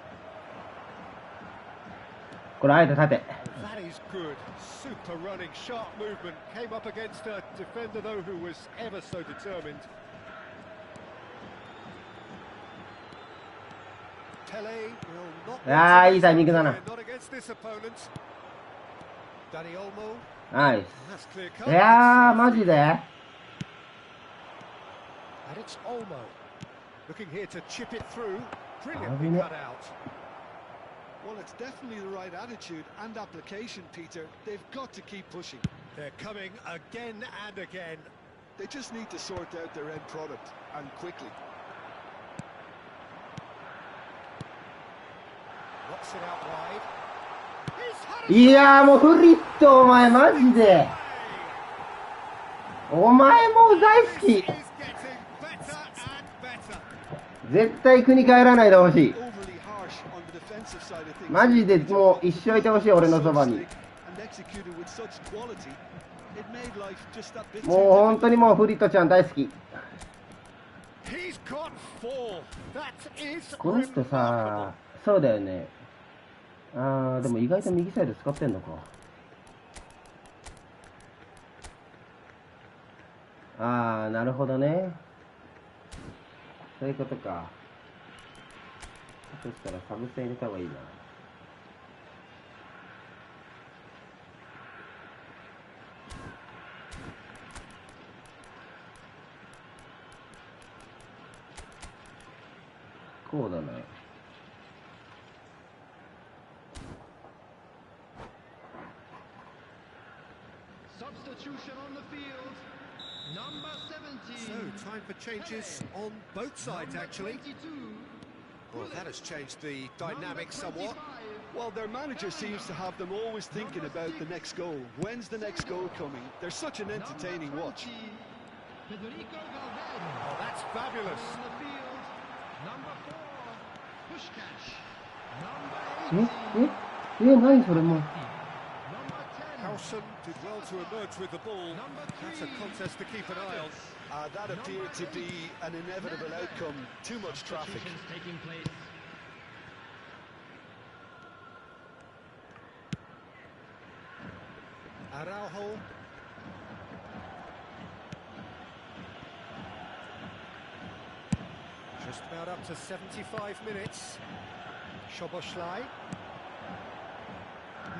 これあえて縦。 That is good. Super running, sharp movement. Came up against a defender, though, who was ever so determined. Pele will not. ああ、いいタイミングだな。 Not against this opponent. Dani Olmo. ナイ That's clear ス。 cut. いやー、マジで And it's Olmo. Looking here to chip it through. Brilliantly cut out. Well, it's definitely the right attitude and application, Peter. They've got to keep pushing. They're coming again and again. They just need to sort out their end product, and quickly. Knocks it out wide. He's had いやー、もうフリット、お前、マジで。お前もう大好き。 He's getting better and better. 絶対国帰らないでほしい。 Overly harsh on the defensive side of things. マジでもう一生いてほしい、俺のそばに。 And executed with such quality, it made life just that bit もう本当にもうフリットちゃん大好き。 He's got four. That is この人さ、そうだよね。あー、でも意外と右サイド使ってんのか。あー、なるほどね。そういうことか。そしたらサブス入れた方がいいな。こうだね。Substitution on the field. Number 17. So, time for changes on both sides, actually. Well, that has changed the dynamic somewhat. Well, their manager seems to have them always thinking about the next goal. When's the next goal coming? They're such an entertaining watch. Oh, that's fabulous. Number 4. Pushkash. 何それもう。 Carlson did well to emerge with the ball. That's a contest to keep an eye on. That appeared to be an inevitable outcome. Too much traffic. Taking place. Araujo. Just about up to 75 minutes. Szoboszlai.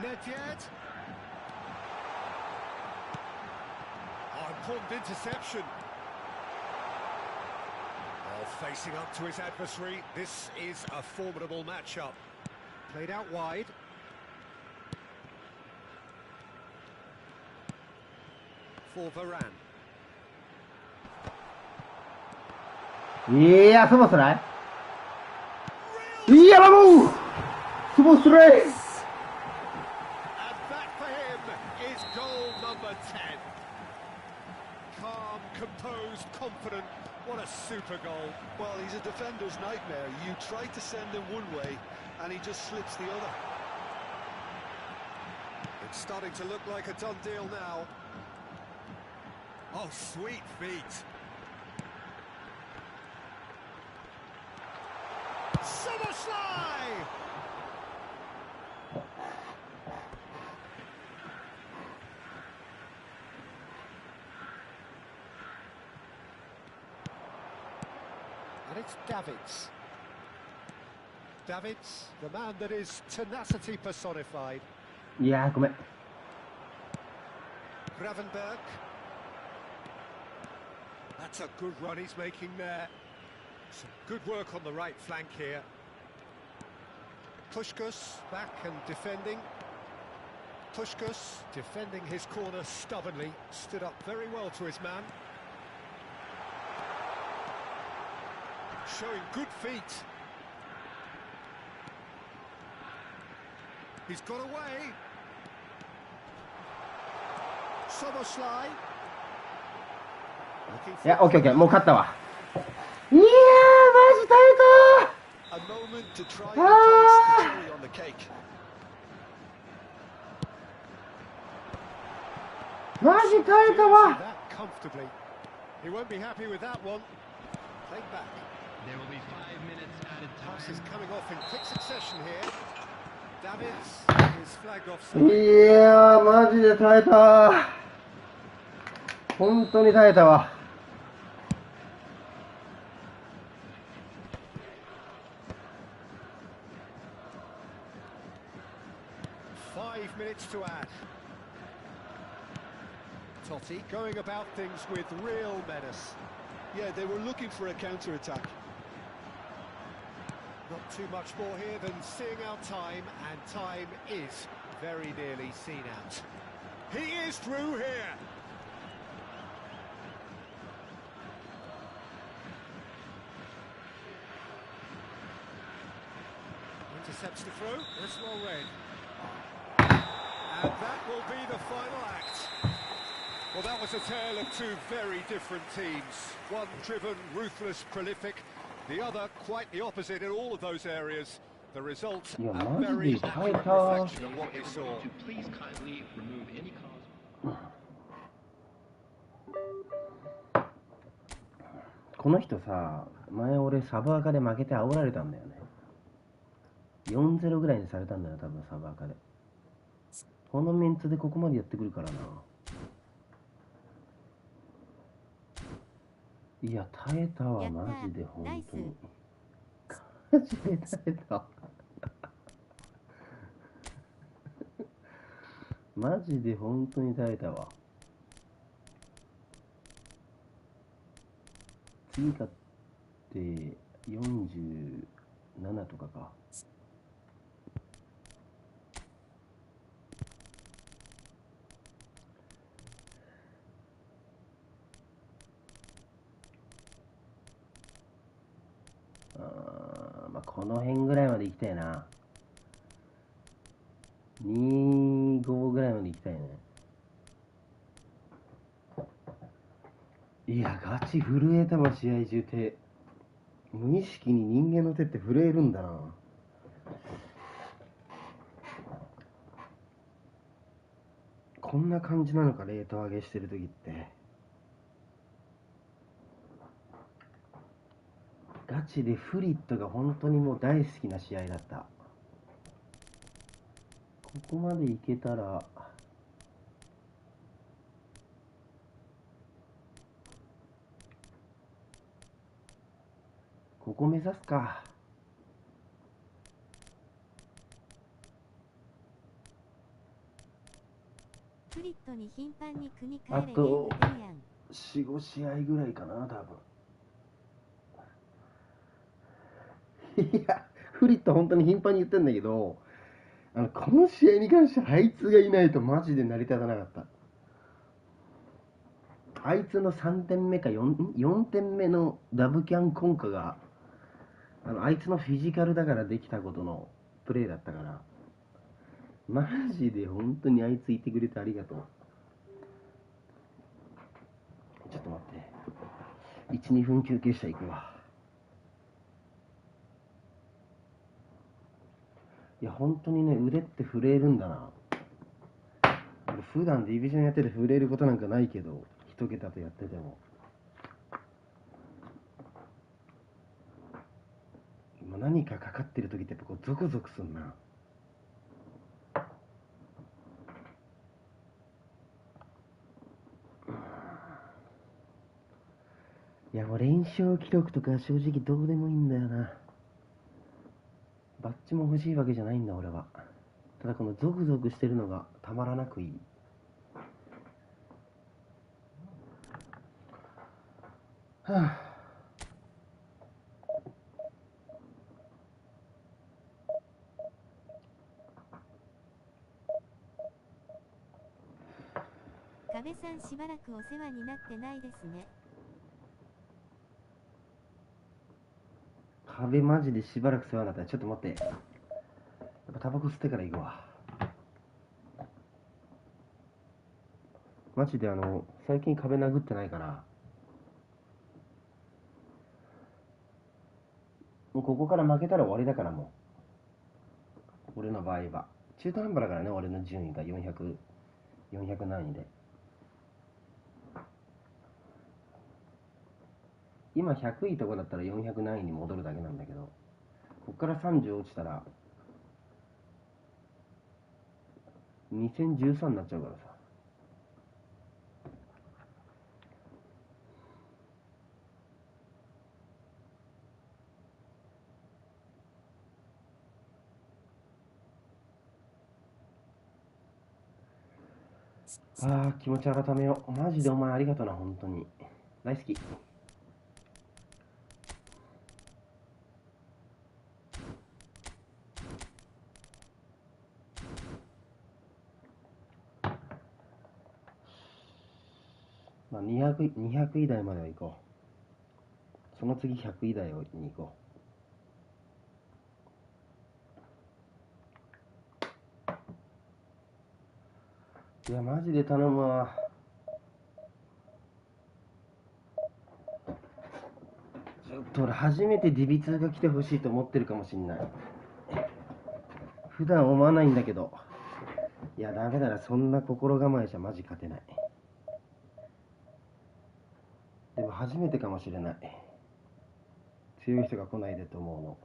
Nedved. Oh, important interception. Oh, facing up to his adversary. This is a formidable matchup. Played out wide. For Varane. いや、スモスライ。いや、もうスモスライ。 And that for him is goal number 10. Calm, composed, confident, What a super goal. Well, he's a defender's nightmare. You try to send him one way, and he just slips the other. It's starting to look like a done deal now. Oh, sweet feet. Summer slide! And it's Davids. Davids, the man that is tenacity personified. いやーごめん。 Gravenberg. That's a good run he's making there. Some good work on the right flank here. Puskás back and defending. Puskás defending his corner stubbornly. Stood up very well to his man. Showing good feet. He's got away. Summer slide. いや、オッケーオッケー、もう勝ったわ。いやー、マジ耐え A moment to try and place the cherry on the cake. た。マジ耐えたわ。 That comfortably. He won't be happy with that one. Played back. There will be 5 minutes added Passes time. coming off in quick succession here. Davids is flagged い offside. やー、マジで耐えた。本当に耐えたわ。5 minutes to add. Totti going about things with real menace. Yeah, they were looking for a counter-attack. Not too much more here than seeing out time, and time is very nearly seen out. He is through here. Intercepts the throw. That's well read. And that will be the final act. Well, that was a tale of two very different teams. One driven, ruthless, prolific. The other quite the opposite in all of those areas. The result, Yeah, a man, very these accurate tight reflection of what we saw. To please kindly remove any cause. この人さ、前俺サブアカで負けて煽られたんだよね。4-0ぐらいにされたんだよ、多分サブアカで。このメンツでここまでやってくるからな。いや、耐えたわ、マジで、本当に。マジで耐えた。マジで本当に耐えたわ。次勝って47とかか。まあ、この辺ぐらいまで行きたいな。2-5ぐらいまで行きたいね。いや、ガチ震えたわ、試合中手。無意識に人間の手って震えるんだな。こんな感じなのか、レート上げしてる時って。ガチでフリットが本当にもう大好きな試合だった。ここまでいけたらここ目指すか。フリットに頻繁に組み替あえれとゲームやん。4、5試合ぐらいかな、多分。いや、フリット本当に頻繁に言ってんだけど、この試合に関してあいつがいないとマジで成り立たなかった。あいつの3点目か 4点目のダブキャンコンカが、あいつのフィジカルだからできたことのプレーだったから、マジで本当にあいついてくれてありがとう。ちょっと待って。1、2分休憩したら行くわ。いや本当にね、腕って震えるんだな。俺普段ディビジョンやってて震えることなんかないけど、一桁とやってても今何かかかってる時ってやっぱこうゾクゾクすんな。いやもう連勝記録とか正直どうでもいいんだよな。バッジも欲しいわけじゃないんだ俺は。ただこのゾクゾクしてるのがたまらなくいい。はあ、壁さんしばらくお世話になってないですね。壁マジでしばらく世話になったらちょっと待って。やっぱタバコ吸ってから行くわ。マジで最近壁殴ってないから、もうここから負けたら終わりだからもう。俺の場合は。中途半端だからね、俺の順位が400何位で。今100位とかだったら400何位に戻るだけなんだけど、こっから30落ちたら、2013になっちゃうからさ。ああ、気持ち改めよう。マジでお前ありがとな、本当に。大好き。まあ200位台までは行こう。その次100位台に行こう。いや、マジで頼むわ。ちょっと俺初めてディビ2が来てほしいと思ってるかもしんない。普段思わないんだけど。いや、ダメだな。そんな心構えじゃマジ勝てない。でも初めてかもしれない。強い人が来ないでと思うの。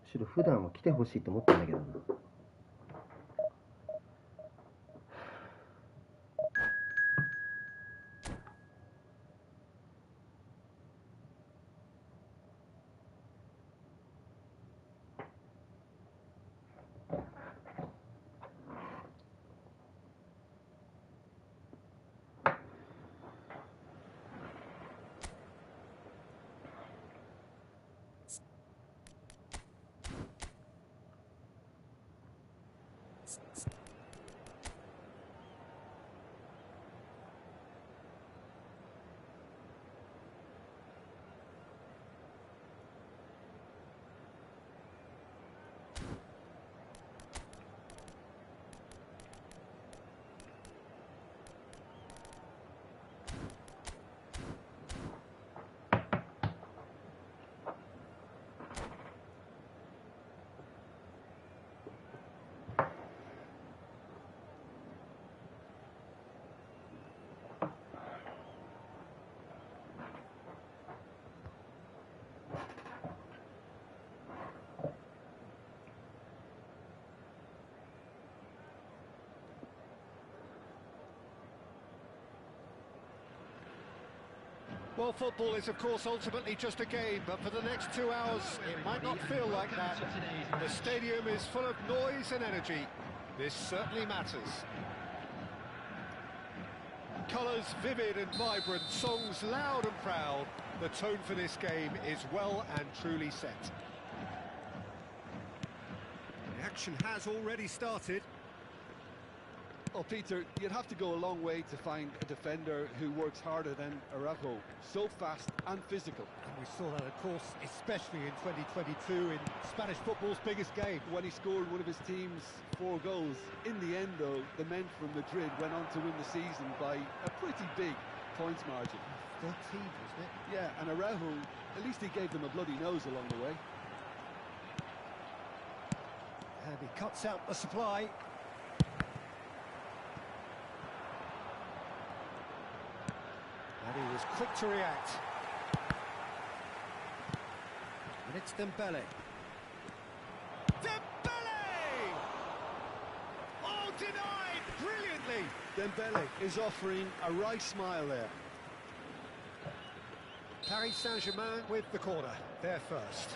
むしろ普段は来てほしいと思ってるんだけどな。Well, football is, of course, ultimately just a game, but for the next 2 hours, it might not feel like that. The stadium is full of noise and energy. This certainly matters. Colours vivid and vibrant, songs loud and proud. The tone for this game is well and truly set. The action has already started. Oh, Peter, you'd have to go a long way to find a defender who works harder than Araujo. So fast and physical. And we saw that, of course, especially in 2022 in Spanish football's biggest game. When he scored one of his team's 4 goals. In the end, though, the men from Madrid went on to win the season by a pretty big points margin. 13, wasn't it? Yeah, and Araujo, at least he gave them a bloody nose along the way. And he cuts out the supply. And he was quick to react. And it's Dembele. Dembele! Oh, denied brilliantly! Dembele is offering a right smile there. Paris Saint-Germain with the corner. They're first.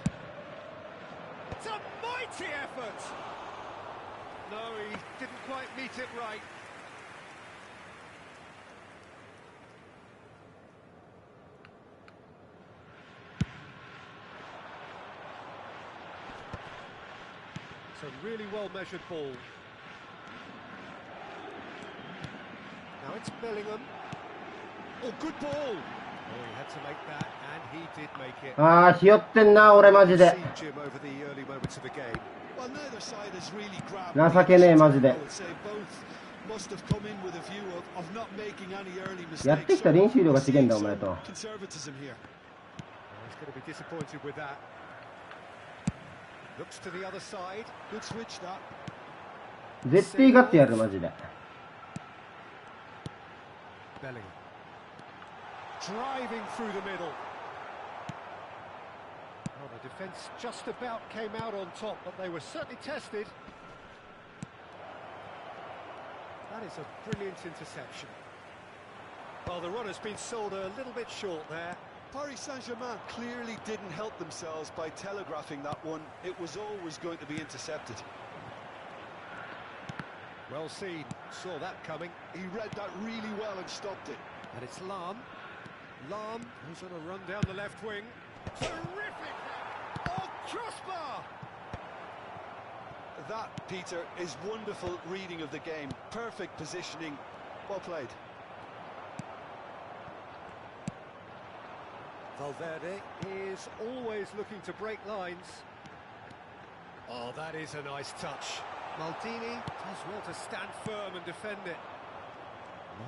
It's a mighty effort! No, he didn't quite meet it right. It's a really well-measured ball. Now it's Bellingham. Oh, good ball! Oh, he had to make that, and he did make it. ああ、ひよってんな、俺マジで。 Jim over the early moments of the game. Well, neither side has really grabbed. 情けねえ、マジで。 I would say both must have come in with a view of not making any early mistakes. やってきた練習量が違えんだ、お前と。 Conservatism here. He's going to be disappointed with that. Looks to the other side. Good switch that. 絶対勝ってやる、マジで。 Bellingham. Driving through the middle. Well, the defence just about came out on top, but they were certainly tested. That is a brilliant interception. Well, the runner's been sold a little bit short there. Paris Saint-Germain clearly didn't help themselves by telegraphing that one. It was always going to be intercepted. Well seen, saw that coming. He read that really well and stopped it. And it's Lam. Lam, who's on a run down the left wing. Terrific! Oh, crossbar! That, Peter, is wonderful reading of the game. Perfect positioning. Well played. Valverde is always looking to break lines. Oh, that is a nice touch. Maldini does well to stand firm and defend it.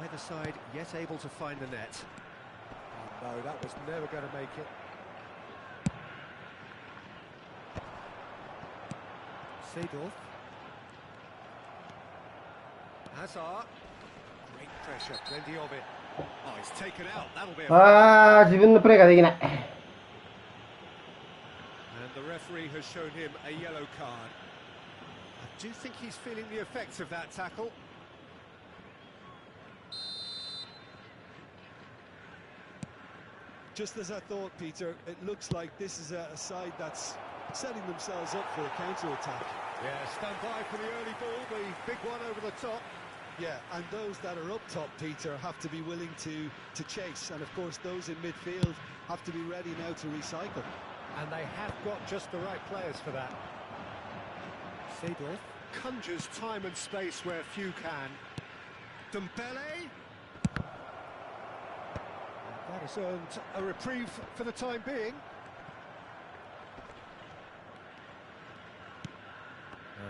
Neither side yet able to find the net. Oh, no, that was never going to make it. Seedorf. Hazard. Great pressure, plenty of it. Oh, he's taken out. That'll be a... ああ、自分のプレーができない。 And the referee has shown him a yellow card. I do think he's feeling the effects of that tackle. Just as I thought, Peter, it looks like this is a side that's setting themselves up for a counter-attack. Yeah, stand by for the early ball, the big one over the top. Yeah, and those that are up top, Peter, have to be willing to chase. And, of course, those in midfield have to be ready now to recycle. And they have got just the right players for that. Seedorf conjures time and space where few can. Dembele. That has earned a reprieve for the time being.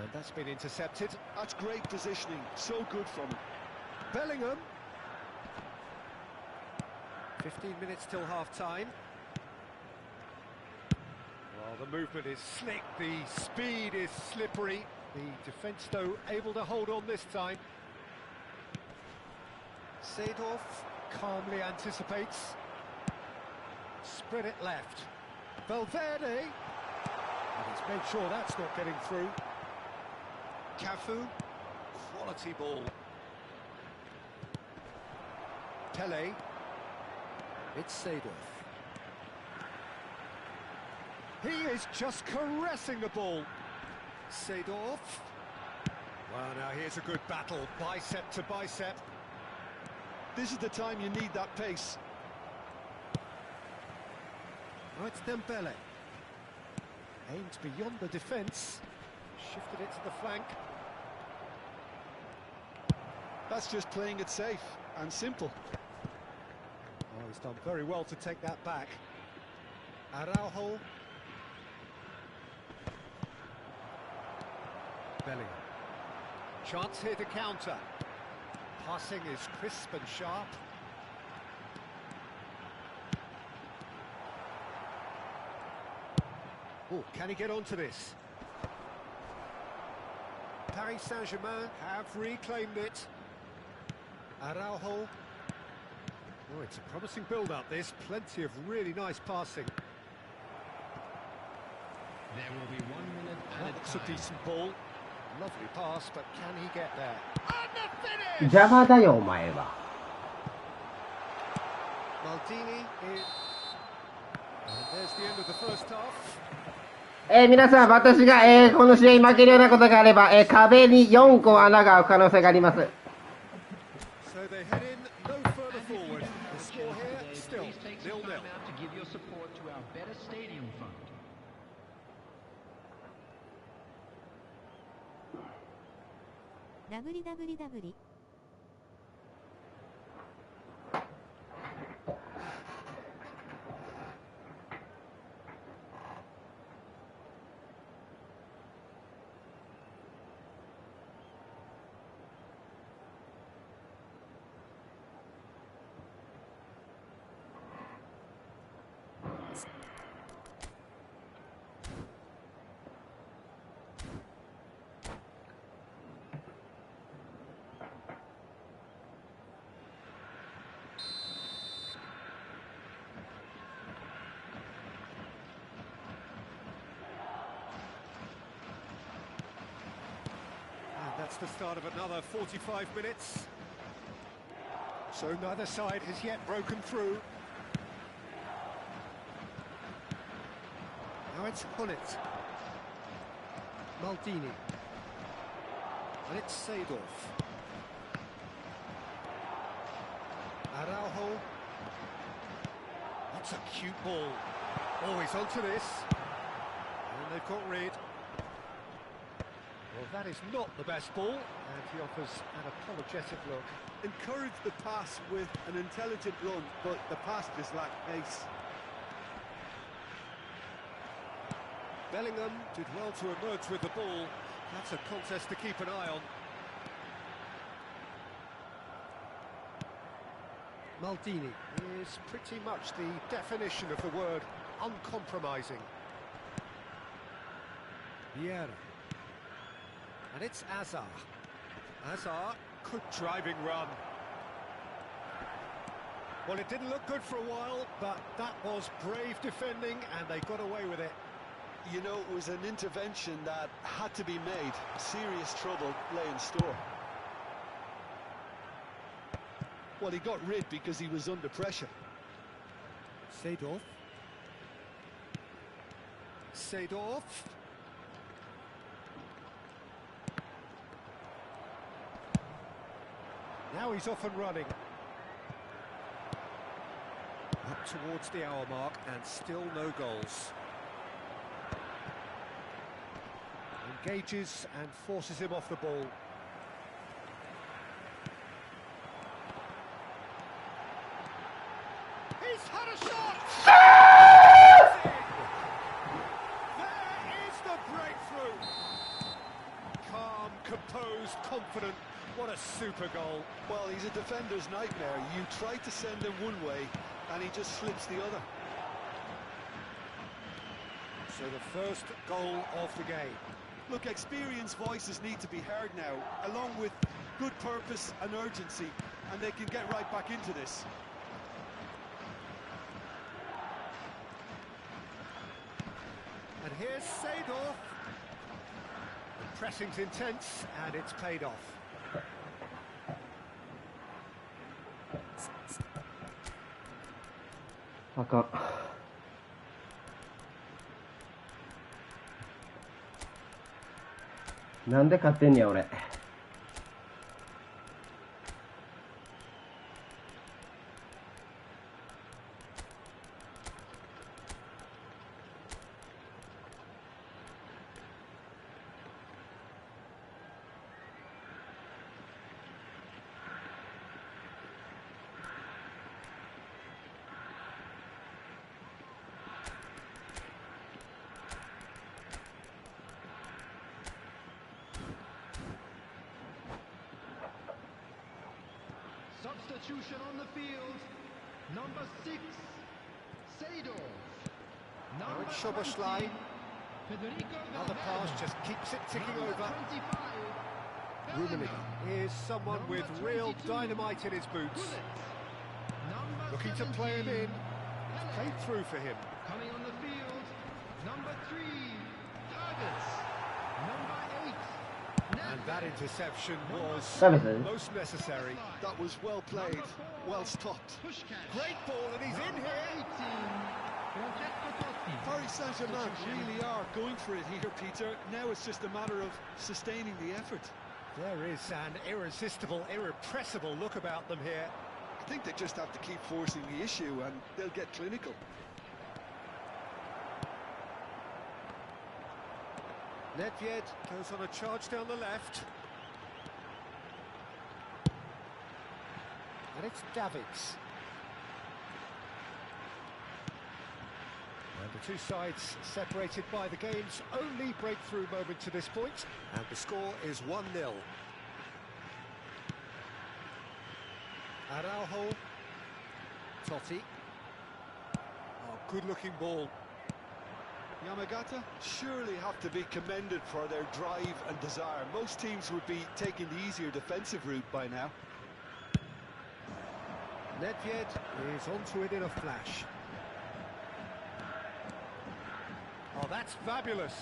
And that's been intercepted. That's great positioning. So good from him. Bellingham. 15 minutes till half-time. Well, the movement is slick, the speed is slippery. The defence, though, able to hold on this time. Seedorf calmly anticipates. Spread it left. Valverde. And he's made sure that's not getting through. Cafu. Quality ball. Pele. It's Seedorf. He is just caressing the ball. Seedorf. Well, now here's a good battle, bicep to bicep. This is the time you need that pace. Now it's Dembele. Aimed beyond the defence. Shifted it to the flank. That's just playing it safe and simple. Oh, he's done very well to take that back. Araujo. Bellingham. Chance here to counter. Passing is crisp and sharp. Oh, can he get onto this? Paris Saint-Germain have reclaimed it. Araujo. Oh, it's a promising build-up, this. Plenty of really nice passing. There will be 1 minute added That's a time. decent ball. Lovely pass, but can he get there? And the finish! 邪魔だよお前は。 Maldini is... And there's the end of the first half. 皆さん、私が、この試合負けるようなことがあれば、壁に4個穴が開く可能性があります。 So they head in no further forward. The score here still Please take some 0-0. time out to give your support to our Better Stadium Fund. www And that's the start of another 45 minutes. So neither side has yet broken through. Now it's Hunnit. Maldini. And it's Seedorf. Araujo. That's a cute ball. Oh, he's onto this. And they've got rid. Well, that is not the best ball, and he offers an apologetic look. Encourage the pass with an intelligent run, but the pass just lacked pace. Bellingham did well to emerge with the ball. That's a contest to keep an eye on. Maldini is pretty much the definition of the word uncompromising. Vieira. And it's Azar. Azar, good driving run. Well, it didn't look good for a while, but that was brave defending, and they got away with it. You know, it was an intervention that had to be made. Serious trouble lay in store. Well, he got rid because he was under pressure. Seedorf. Seedorf. Now he's off and running. Up towards the hour mark and still no goals. Engages and forces him off the ball. He's had a shot! There is the breakthrough! Calm, composed, confident. What a super goal. Well, he's a defender's nightmare. You try to send him one way, and he just slips the other. So the first goal of the game. Look, experienced voices need to be heard now, along with good purpose and urgency, and they can get right back into this. And here's Seedorf. The pressing's intense, and it's paid off. Okay. なんで勝ってんねや俺。Substitution on the field. Number 6, Seydorf. Number Szoboszlai. 20, Federico Another pass just keeps it ticking Number over. 25, Rummenigge is someone with real dynamite in his boots. Number Looking to play it 17, in. It's played through for him. Coming on the field, number 3, Davis. Number 8, And that interception was Davis. most necessary. That was well played, well stopped. Pushkash. Great ball, and he's in Number here. 18, Francesco Totti. Paris Saint-Germain really are going for it here, Peter. Now it's just a matter of sustaining the effort. There is an irresistible, irrepressible look about them here. I think they just have to keep forcing the issue and they'll get clinical. Nedved goes on a charge down the left. And it's Davids. And the two sides separated by the game's only breakthrough moment to this point. And the score is 1-0. Araujo. Totti. Oh, good-looking ball. Yamagata surely have to be commended for their drive and desire. Most teams would be taking the easier defensive route by now. Nedved is onto it in a flash. Oh, that's fabulous.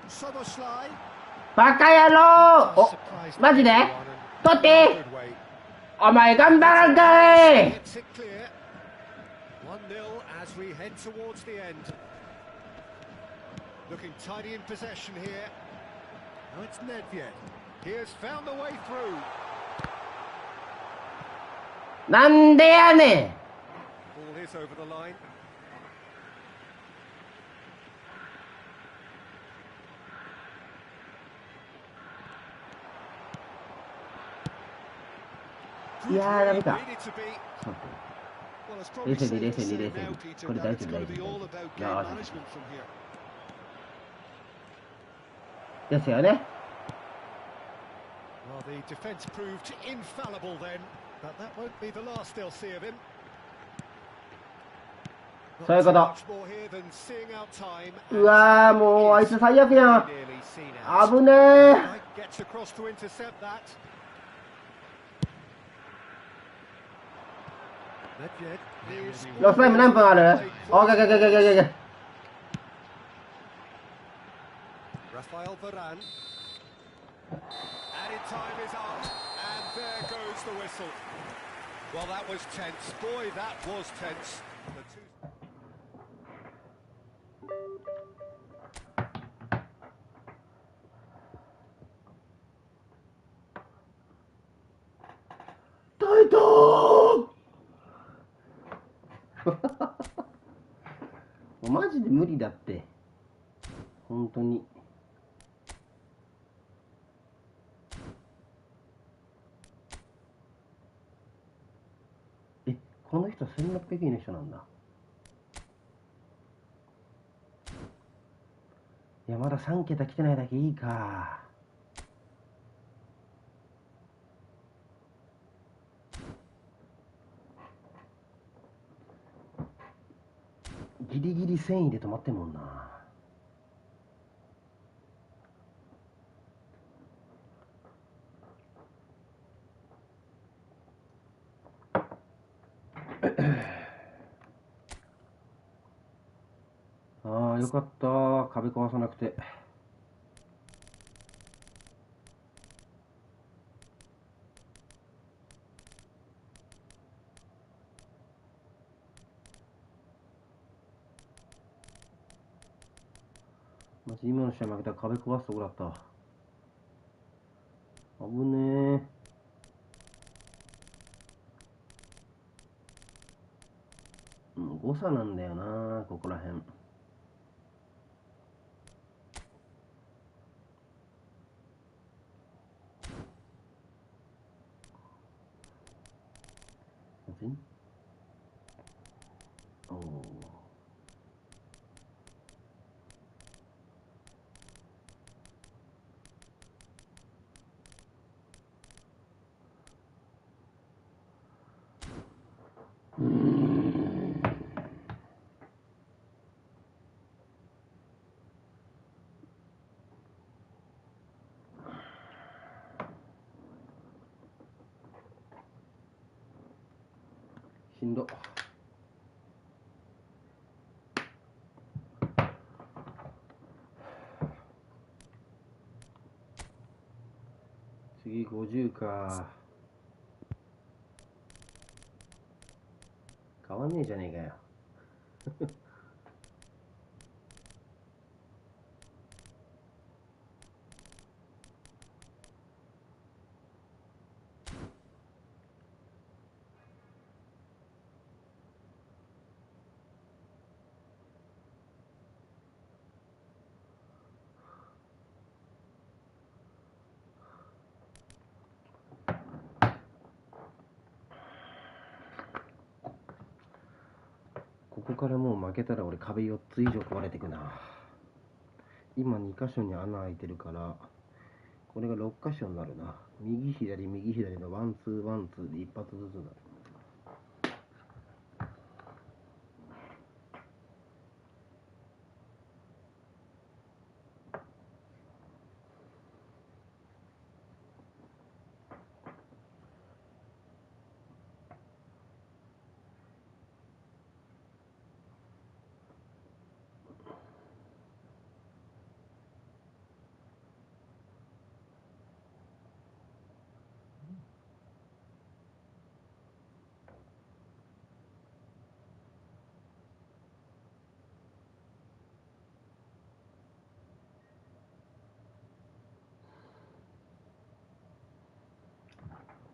Szoboszlai. バカ野郎お、 Surprised マジで everyone and 取って good way. お前頑張らんかい Gets it clear. 1-0 as we head towards the end. Looking tidy in possession here. Now it's Nedved. He has found the way through. なんでやね Ball is over the line. Good いやーダメ read, か needed to be. ちょっと待って Well, it's probably safe to say Listen, now, listen. Peter, Put it that it's down, going to be down. all about game No, management from here. ですよね Well, the defence proved infallible then, but that won't be the last they'll see of him. そういうこと Not much more here than seeing out time. うわーもうあいつ最悪やん Nearly seen out. 危ねえ Right, gets across to intercept that. Nedved is ロスタイム何分ある ?OK Rafael Varane. Added time is up, and there goes the whistle. Well, that was tense. Boy, that was tense. The two...耐えたーマジで無理だって本当にこの人1600円の人なんだいやまだ3桁来てないだけいいかギリギリ1000位で止まってんもんなああよかった壁壊さなくてマジ今の試合負けたら壁壊すとこだった危ねえもう誤差なんだよなここらへんおおしんど。次50か。変わんねえじゃねえかよ。ここからもう負けたら俺壁4つ以上壊れてくな。今2箇所に穴開いてるから、これが6箇所になるな。右左右左のワンツーワンツーで一発ずつだ。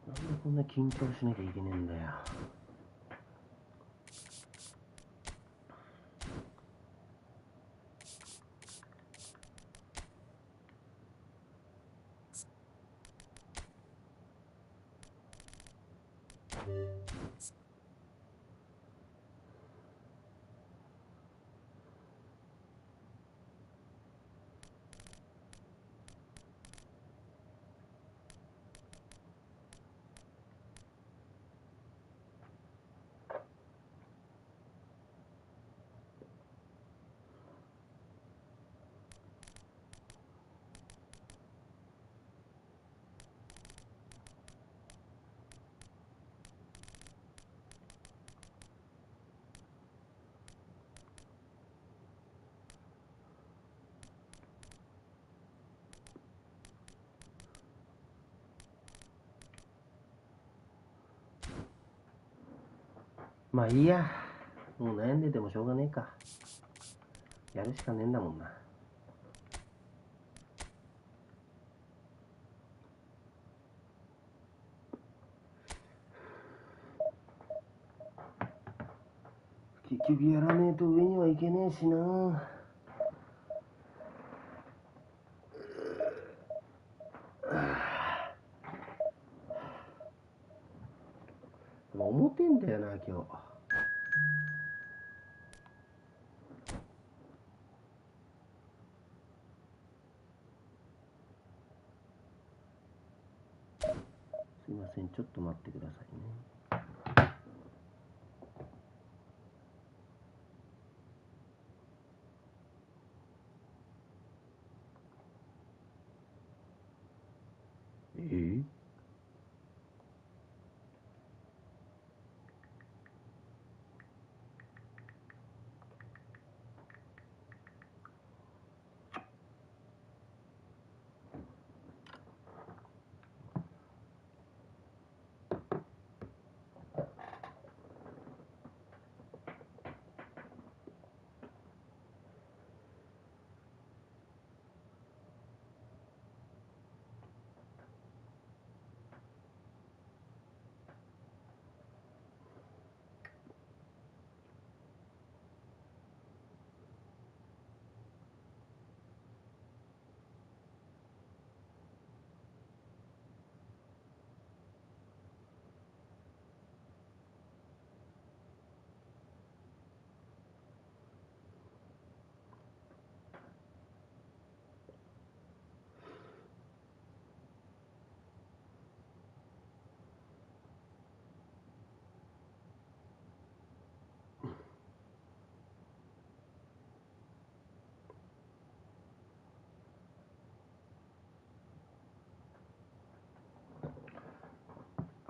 なんでこんな緊張しなきゃいけねえんだよ。まあいいや。もう悩んでてもしょうがねえか。やるしかねえんだもんな。結局やらねえと上にはいけねえしな。でも重てんだよな今日。すいません、ちょっと待ってくださいね。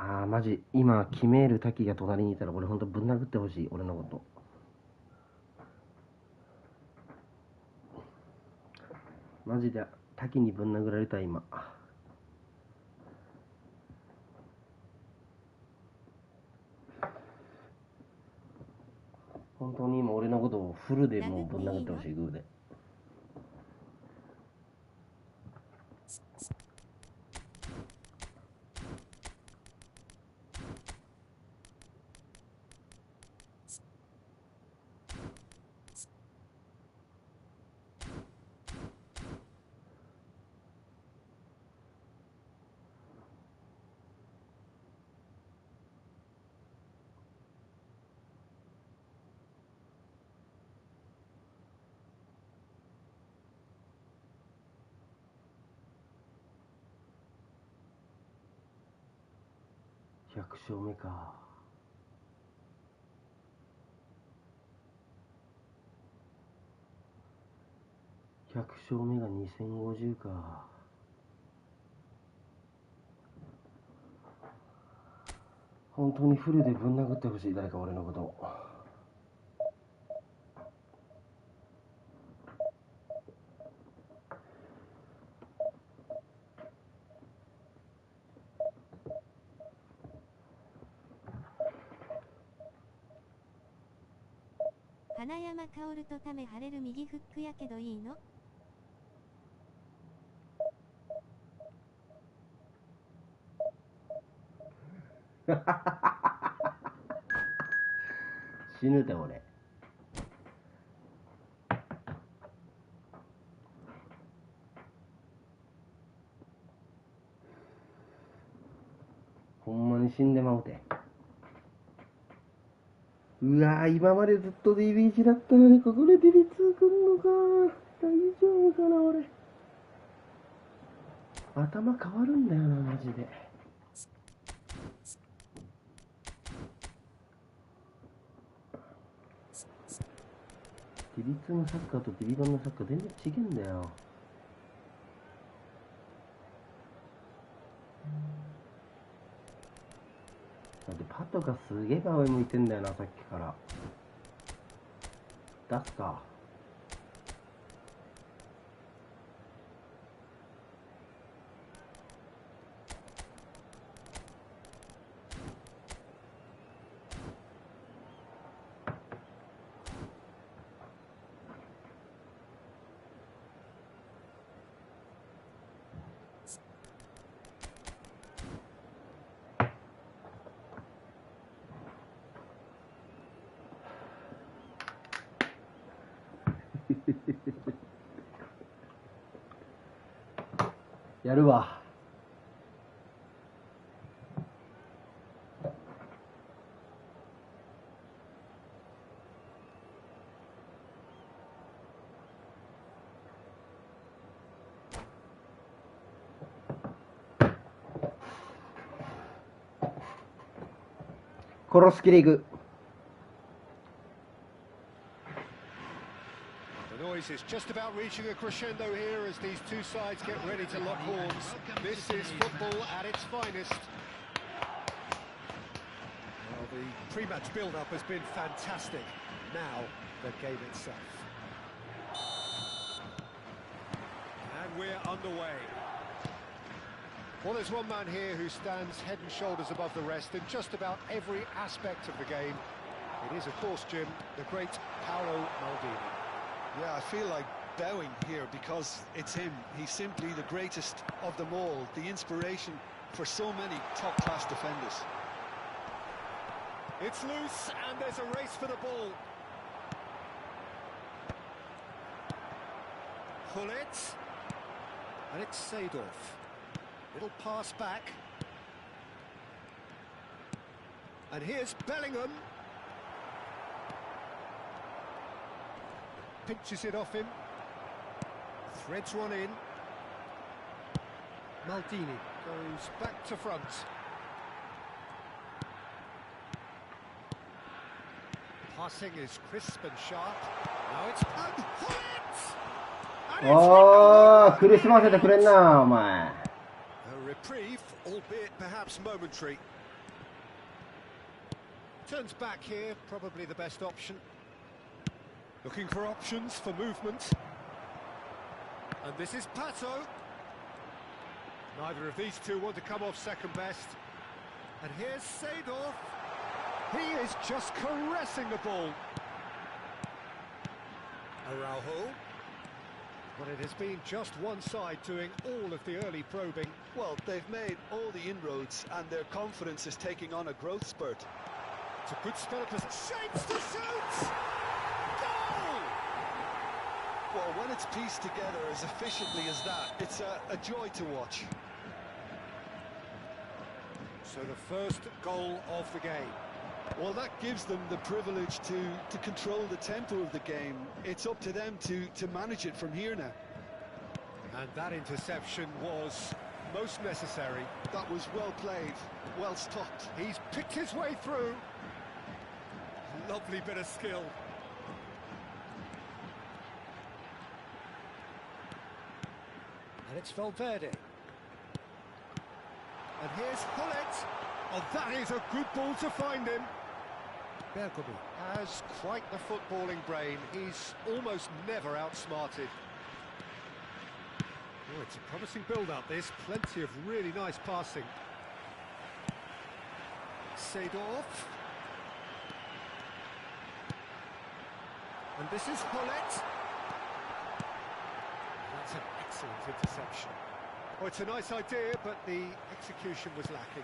ああマジ今決める滝が隣にいたら俺ほんとぶん殴ってほしい、俺のこと。マジで滝にぶん殴られたい今。本当に今俺のことをフルでもうぶん殴ってほしい、グーで。100勝目か。100勝目が2050か。本当にフルでぶん殴ってほしい、誰か俺のことを。花山薫とため張れる右フックやけどいいの？死ぬて俺。ほんまに死んでまうて。うわー、今までずっと DB1 だったのにここで DB2 来んのか。大丈夫かな俺。頭変わるんだよなマジで。DB2 のサッカーと DB1 のサッカー全然違うんだよ。だってパトがすげえ上向いてんだよな、さっきから。出すか。やるわ。殺す気でいく。The noise is just about reaching a crescendo here as these two sides get ready to lock horns. This is football at its finest. Well, the pre-match build-up has been fantastic. Now, the game itself. And we're underway. Well, there's one man here who stands head and shoulders above the rest in just about every aspect of the game. It is, of course, Jim, the great Paolo Maldini. Yeah, I feel like bowing here because it's him. He's simply the greatest of them all, the inspiration for so many top-class defenders. It's loose, and there's a race for the ball. Pull it, and it's Seedorf. Little pass back. And here's Bellingham. Pinches it off him. Threads one in. Maldini goes back to front. Passing is crisp and sharp. Now it's pull it!おー、苦しませてくれんなお前。A reprieve, albeit perhaps momentary. Turns back here, probably the best option. Looking for options for movement. And this is Pato. Neither of these two want to come off second best. And here's Seedorf. He is just caressing the ball. Araujo. Well, it has been just one side doing all of the early probing. Well, they've made all the inroads and their confidence is taking on a growth spurt. It's a good spell of shapes to shoot! Goal! Well, when it's pieced together as efficiently as that, it's a joy to watch. So the first goal of the game. Well, that gives them the privilege to control the tempo of the game. It's up to them to manage it from here now. And that interception was most necessary. That was well played, well stopped. He's picked his way through. Lovely bit of skill. And it's Valverde. And here's Hullet. Oh, that is a good ball to find him. Bergomi has quite the footballing brain. He's almost never outsmarted. Oh, it's a promising build-up, this. Plenty of really nice passing. Seedorf. And this is Hullet. That's an excellent interception. Oh, it's a nice idea, but the execution was lacking.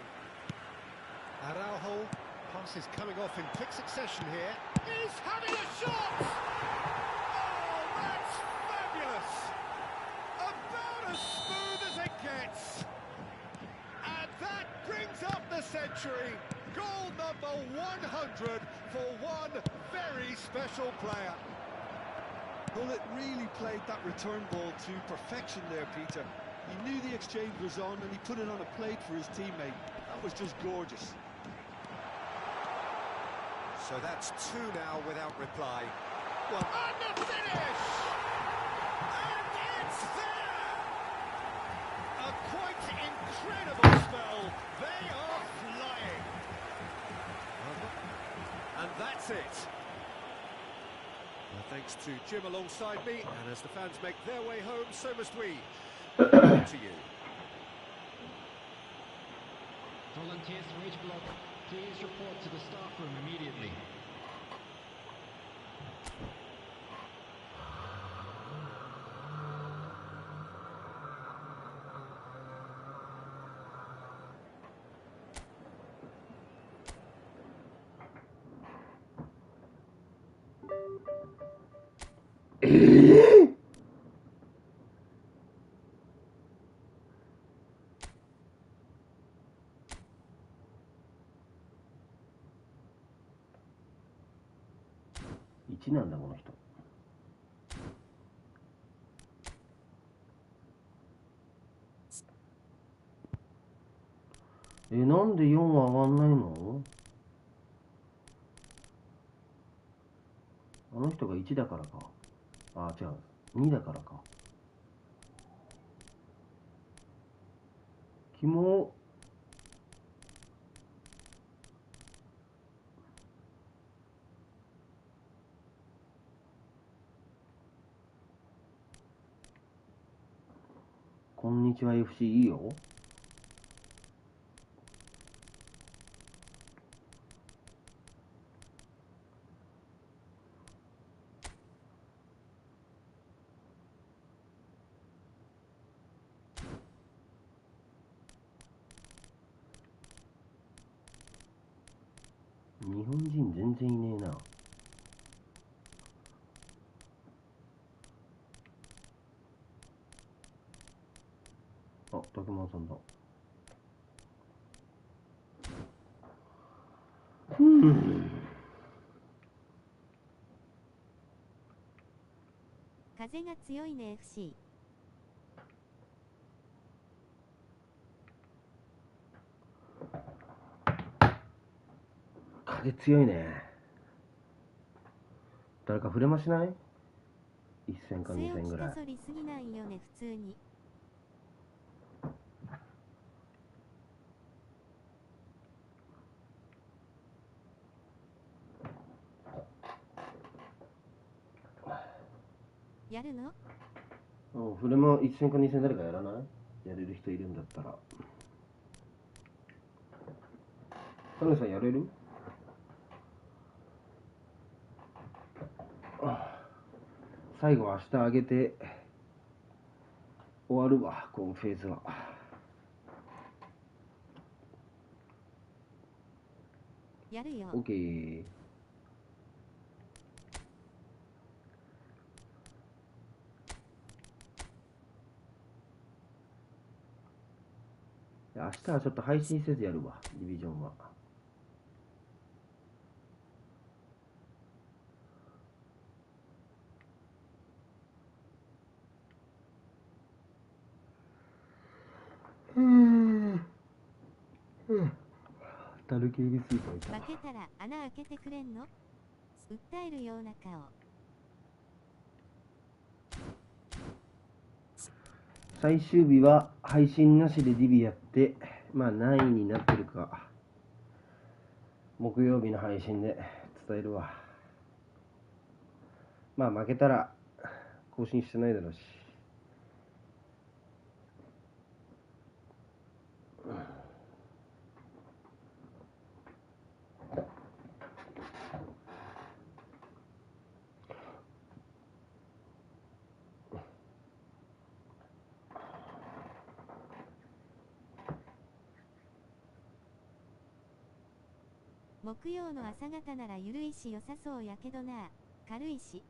Araujo, passes coming off in quick succession here. He's having a shot! Oh, that's fabulous! About as smooth as it gets. And that brings up the century. Goal number 100 for one very special player. Well, it really played that return ball to perfection there, Peter. He knew the exchange was on and he put it on a plate for his teammate. That was just gorgeous. So that's two now without reply. Well, and the finish! And it's there! A quite incredible spell. They are flying. And that's it. Well, thanks to Jim alongside me, and as the fans make their way home, so must we. Back to you. Volunteers for each block, please report to the staff room immediately.1なんだこの人。なんで4は上がんないの？あの人が1だからか。あ、違う。2だからか。キモ。こんにちは FC いいよ。日本人全然いねえな。あ、竹丸さんだ。風が強いね FC。風強いね。誰か触れましない？ 1戦か2戦ぐらい。そりすぎないよね普通に。やるの？フレも1戦か2戦誰かやらない？やれる人いるんだったら。カネさんやれる？最後明日上げて終わるわ、このフェーズは。やるよ。オッケー。明日はちょっと配信せずやるわ、ディビジョンは。タルケービスーパーいた。負けたら穴開けてくれんの？訴えるような顔。最終日は配信なしでディビやって、まあ何位になってるか木曜日の配信で伝えるわ。まあ負けたら更新してないだろうし。木曜の朝方ならゆるいし良さそうやけどな。軽いし。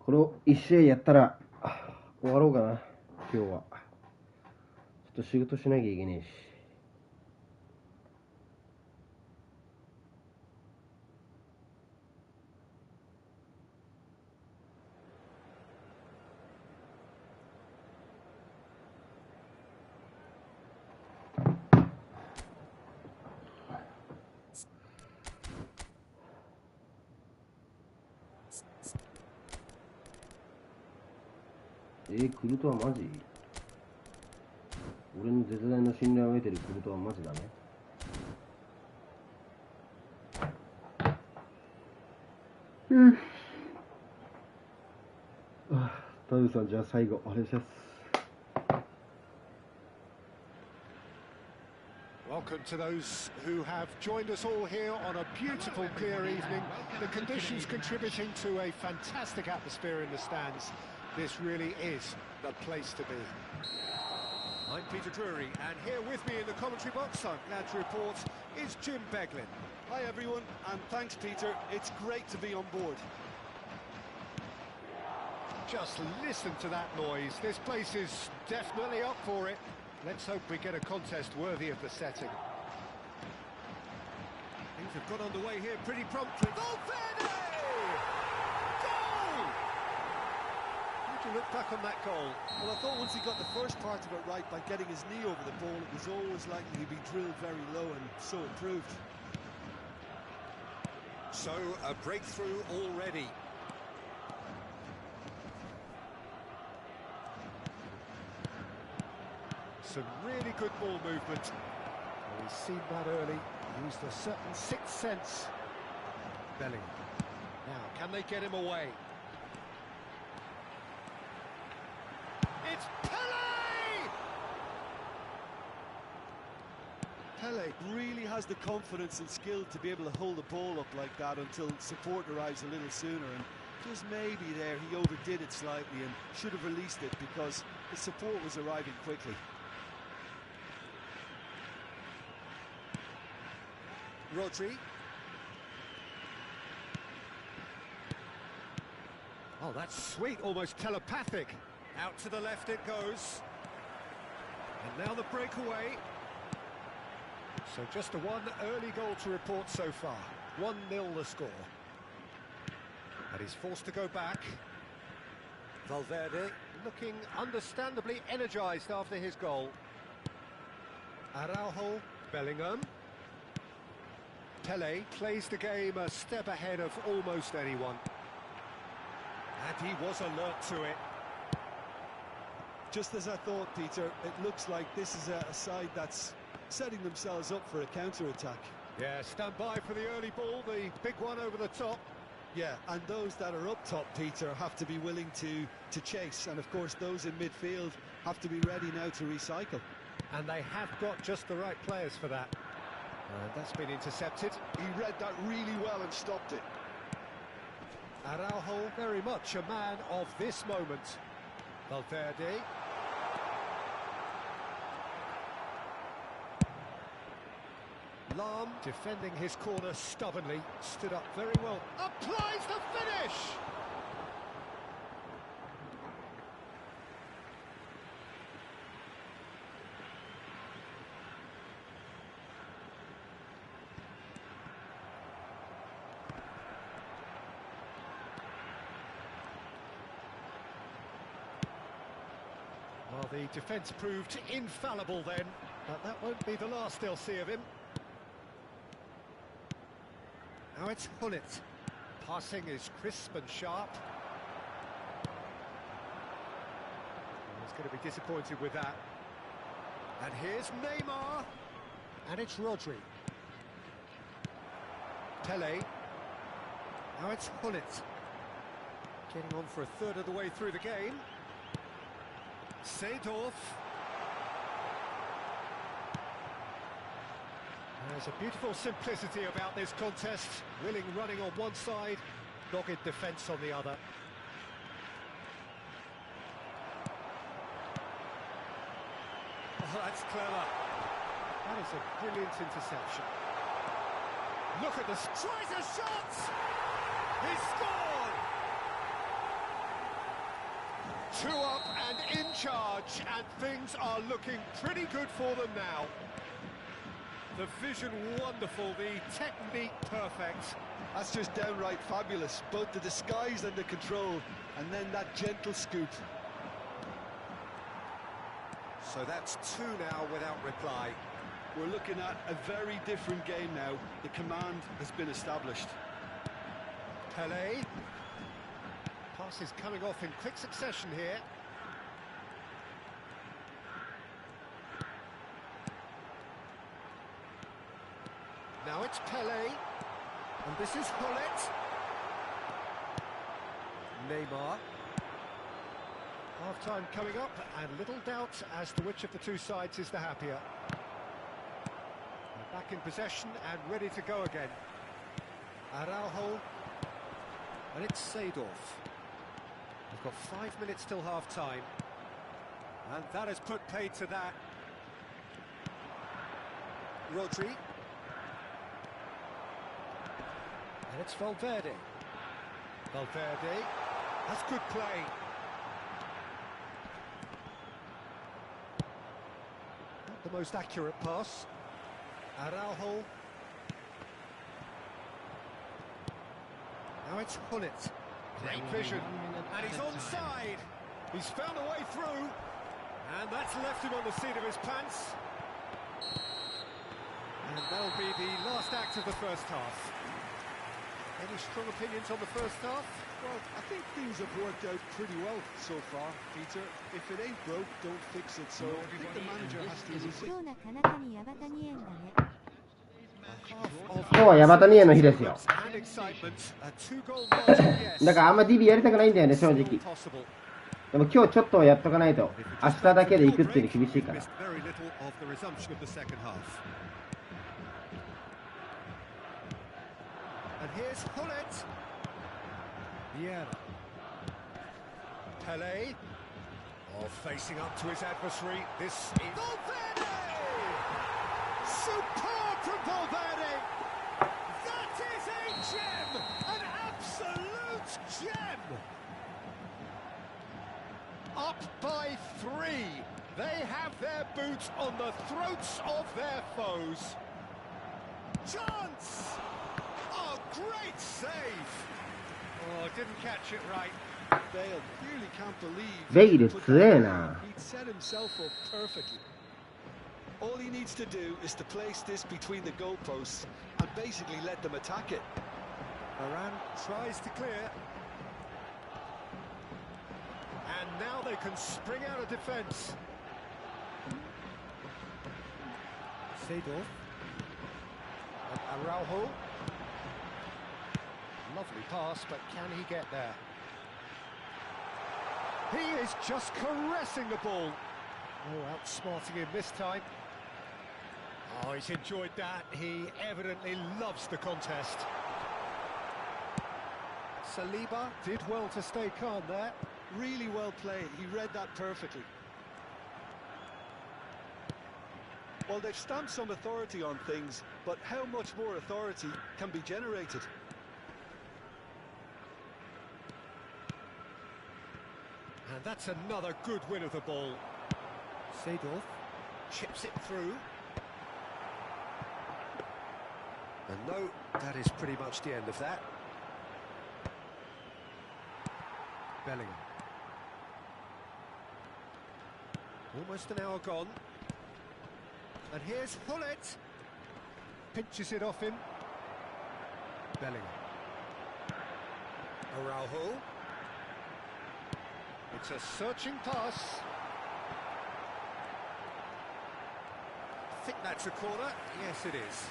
これを1試合やったら終わろうかな、今日は。ちょっと仕事しなきゃいけねえし。クルトはマジ？俺の絶大の信頼を得てるクルトはマジだね。タウさん、じゃあ最後お願いします。Welcome to those who have joined us all here on a beautiful, clear evening. The conditions contributing to a fantastic atmosphere in the stands. This really is the place to be. I'm Peter Drury, and here with me in the commentary box, I'm glad to report, is Jim Beglin. Hi everyone, and thanks Peter. It's great to be on board. Just listen to that noise. This place is definitely up for it. Let's hope we get a contest worthy of the setting. Things have got underway here pretty promptly. Valverde! Goal! How do you look back on that goal? Well, I thought once he got the first part of it right by getting his knee over the ball, it was always likely to be drilled very low, and so it proved. So, a breakthrough already. Some really good ball movement. Well, he's seen that early, used a certain sixth sense. Bellingham. Now, can they get him away? It's Pele! Pele really has the confidence and skill to be able to hold the ball up like that until support arrives a little sooner, and just maybe there he overdid it slightly and should have released it because the support was arriving quickly. Rodri. Oh, that's sweet, almost telepathic. Out to the left it goes. And now the breakaway. So just a one early goal to report so far. 1-0 the score. And he's forced to go back. Valverde looking understandably energised after his goal. Araujo, Bellingham. Pele plays the game a step ahead of almost anyone. And he was alert to it. Just as I thought, Peter, it looks like this is a side that's setting themselves up for a counter-attack. Yeah, stand by for the early ball, the big one over the top. Yeah, and those that are up top, Peter, have to be willing to chase. And, of course, those in midfield have to be ready now to recycle. And they have got just the right players for that. And that's been intercepted. He read that really well and stopped it. Araujo, very much a man of this moment. Valverde. Lam, defending his corner stubbornly, stood up very well. Applies the finish! Well, the defence proved infallible then, but that won't be the last they'll see of him. Now it's Hullet. Passing is crisp and sharp. He's going to be disappointed with that. And here's Neymar. And it's Rodri. Pele. Now it's Hullet. Getting on for a third of the way through the game. Seedorf. There's a beautiful simplicity about this contest. Willing running on one side, dogged defence on the other. Oh, that's clever. That is a brilliant interception. Look at this. Tries a shot! He scored! 2 up and in charge, and things are looking pretty good for them now. The vision wonderful, the technique perfect. That's just downright fabulous. Both the disguise and the control, and then that gentle scoop. So that's 2 now without reply. We're looking at a very different game now. The command has been established. Pele. Pass is coming off in quick succession here. Now it's Pele, and this is Hullet. Neymar. Half-time coming up, and little doubt as to which of the two sides is the happier. They're back in possession and ready to go again. Araujo, and it's Seedorf. We've got 5 minutes till half-time, and that has put paid to that. Rodri. And it's Valverde. Valverde. That's good play. Not the most accurate pass. Araujo. Now it's Hullet. Great vision. And he's onside. He's found a way through. And that's left him on the seat of his pants. And that'll be the last act of the first half. Any strong opinions on the first half? Well, I think things have worked out pretty well so far, Peter. If it ain't broke, don't fix it. So I think the manager has to use it. 今日なかなかにヤバタニエンだね。今日はヤバタニエの日ですよ。だからあんま DB やりたくないんだよね、正直。でも今日ちょっとやっとかないと、明日だけで行くっていうの厳しいから。And here's Hullet. Vieira. Pele. Oh, facing up to his adversary. This is Valverde! Superb from Valverde! That is a gem! An absolute gem! Up by 3. They have their boots on the throats of their foes. Chance! Oh, great save! Oh, didn't catch it right. Bale clearly can't believe ベイル he put 強え that な。 in. He'd set himself up perfectly. All he needs to do is to place this between the goalposts and basically let them attack it. Varane tries to clear. And now they can spring out of defence. Seedorf. And Araujo. Lovely pass, but can he get there? He is just caressing the ball. Oh, outsmarting him this time. Oh, he's enjoyed that. He evidently loves the contest. Saliba did well to stay calm there. Really well played. He read that perfectly. Well, they've stamped some authority on things, but how much more authority can be generated? And that's another good win of the ball. Seedorf chips it through. And no, that is pretty much the end of that. Bellingham. Almost an hour gone. And here's Hullet. Pinches it off him. Bellingham. Araujo. It's a searching pass. I think that's a corner. Yes, it is.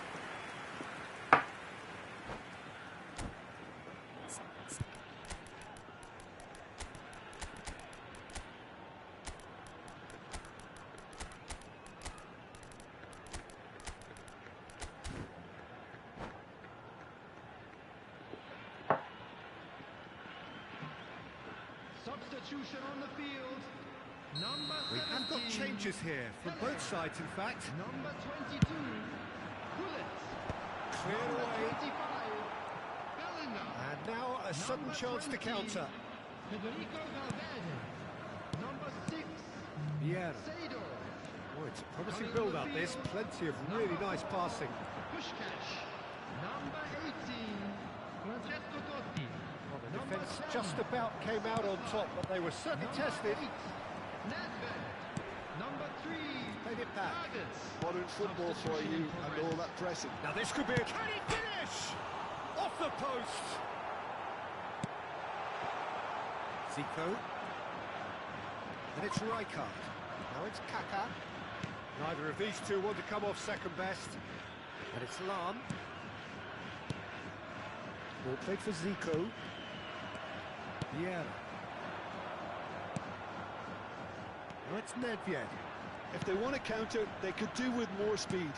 Substitution on the field. Number 17. We have got changes here from both sides, in fact. Number 22. Hullet. Cleared Number away. 25. Bellingham. And now a sudden Number chance to 20, counter. Federico Valverde. Number 6. Vieira. Seedorf. Oh, it's a promising build-up, this. Plenty of really nice passing. Pushkash. Number 18. Francesco Totti. Well, the defence just about came out on top, but they were certainly tested. Nedved. Number 3. Played it back. Modern football for you and all that pressing. Now this could be a... Can he finish? Off the post. Zico. And it's Rijkaard. Now it's Kaká. Neither of these two want to come off second best. And it's Lahm. Ball played for Zico. Vieira. Now it's Nedved. If they want to counter, they could do with more speed.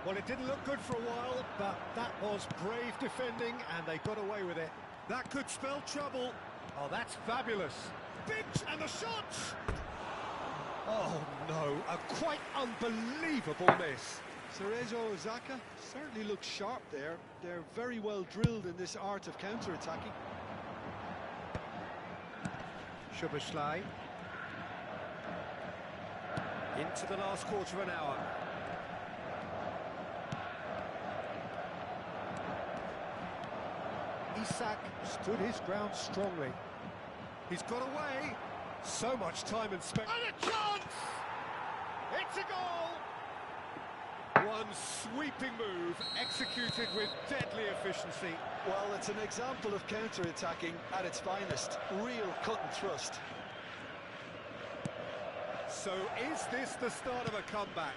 Well, it didn't look good for a while, but that was brave defending, and they got away with it. That could spell trouble. Oh, that's fabulous. Big, and the shot! Oh, no, a quite unbelievable miss. Cerezo Osaka certainly looks sharp there. They're very well drilled in this art of counter-attacking. Szoboszlai. Into the last quarter of an hour. Isak stood his ground strongly. He's got away. So much time and space. And a chance! It's a goal! One sweeping move, executed with deadly efficiency. Well, it's an example of counter-attacking at its finest. Real cut and thrust. So is this the start of a comeback?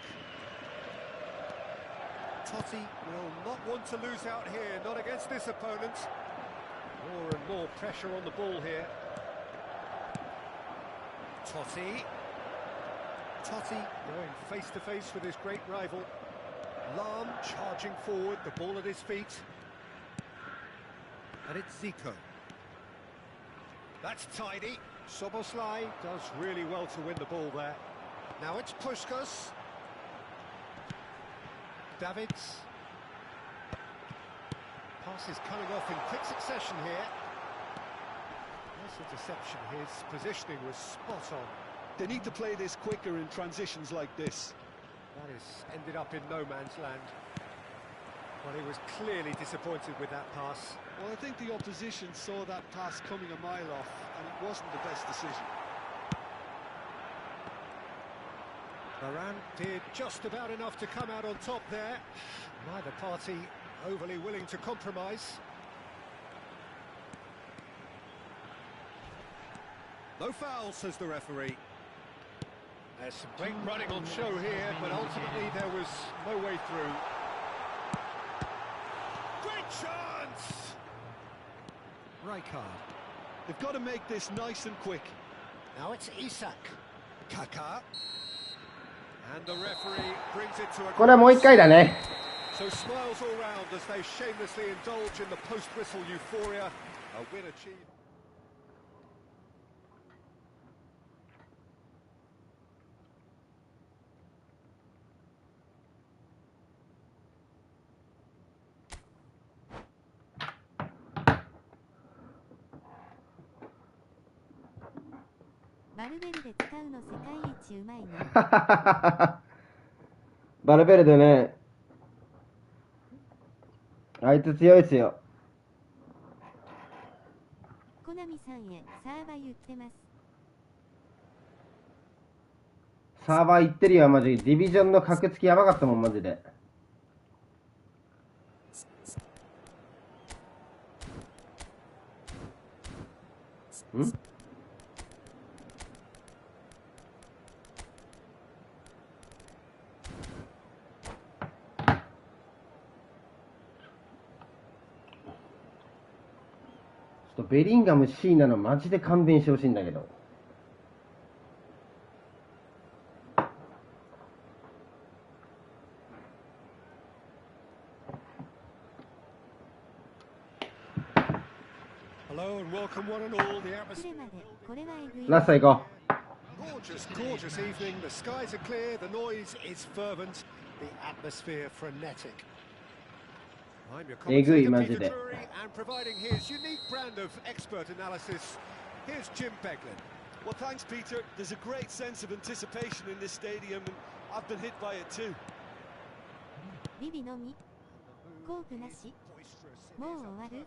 Totti will not want to lose out here, not against this opponent. More and more pressure on the ball here. Totti. Totti going face to face with his great rival. Lahm charging forward, the ball at his feet. And it's Zico. That's tidy. Szoboszlai does really well to win the ball there. Now it's Puskás. Davids. Passes coming off in quick succession here. Nice interception. His positioning was spot on. They need to play this quicker in transitions like this. That has ended up in no man's land. Well, he was clearly disappointed with that pass. Well, I think the opposition saw that pass coming a mile off, and it wasn't the best decision. Varane did just about enough to come out on top there. Neither party overly willing to compromise. No foul, says the referee. There's some great running on show here, but ultimately there was no way through. Great chance! Rijkaard. They've got to make this nice and quick. Now it's Isak. Kaká. And the referee brings it to a これはもう一回だね。 So smiles all round as they shamelessly indulge in the post-whistle euphoria. A win achieved. バルベルデ使うの世界一うまいね。バルベルデね。あいつ強いっすよ。コナミさんへサーバー言ってます。サーバー行ってるよ、マジ。ディビジョンの格付きやばかったもん、マジで。ん？ベリンガム C なのマジで勘弁してほしいんだけど。ラスト行こう。Gorgeous, gorgeous evening. The skies are clear, the noise is fervent, the atmosphere frenetic. I'm your commentator, Peter Drury, and providing his unique brand of expert analysis, here's Jim Beglin. Well, thanks, Peter. There's a great sense of anticipation in this stadium, and I've been hit by it too. ビビのみコープなしもう終わる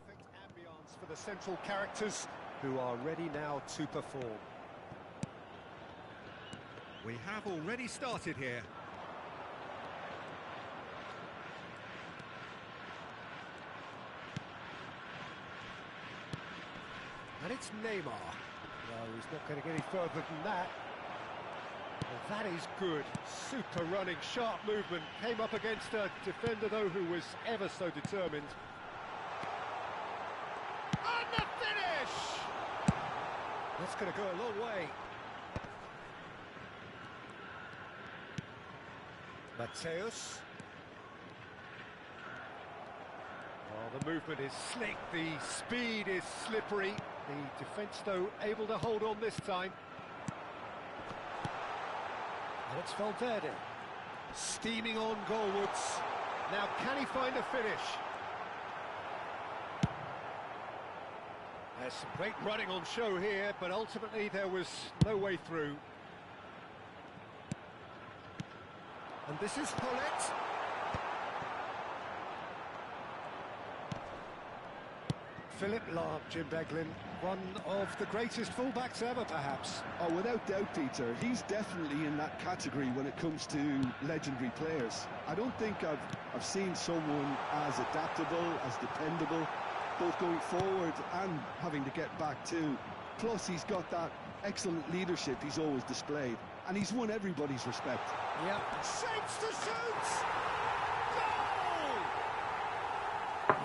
For the central characters who are ready now to perform. We have already started here. And it's Neymar. No, he's not going to get any further than that. Well, that is good. Super running, sharp movement. Came up against a defender, though, who was ever so determined. And the finish! That's going to go a long way. Mateus. Oh, the movement is slick, the speed is slippery. The defence, though, able to hold on this time. And it's Valverde. Steaming on goalwards. Now, can he find a finish? There's some great running on show here, but ultimately there was no way through. And this is Paulette. Philip Lahm, Jim Beglin, one of the greatest fullbacks ever, perhaps. Oh, without doubt, Peter. He's definitely in that category when it comes to legendary players. I don't think I've seen someone as adaptable, as dependable, both going forward and having to get back too. Plus, he's got that excellent leadership he's always displayed, and he's won everybody's respect. Yep. Shapes to shoot! Goal!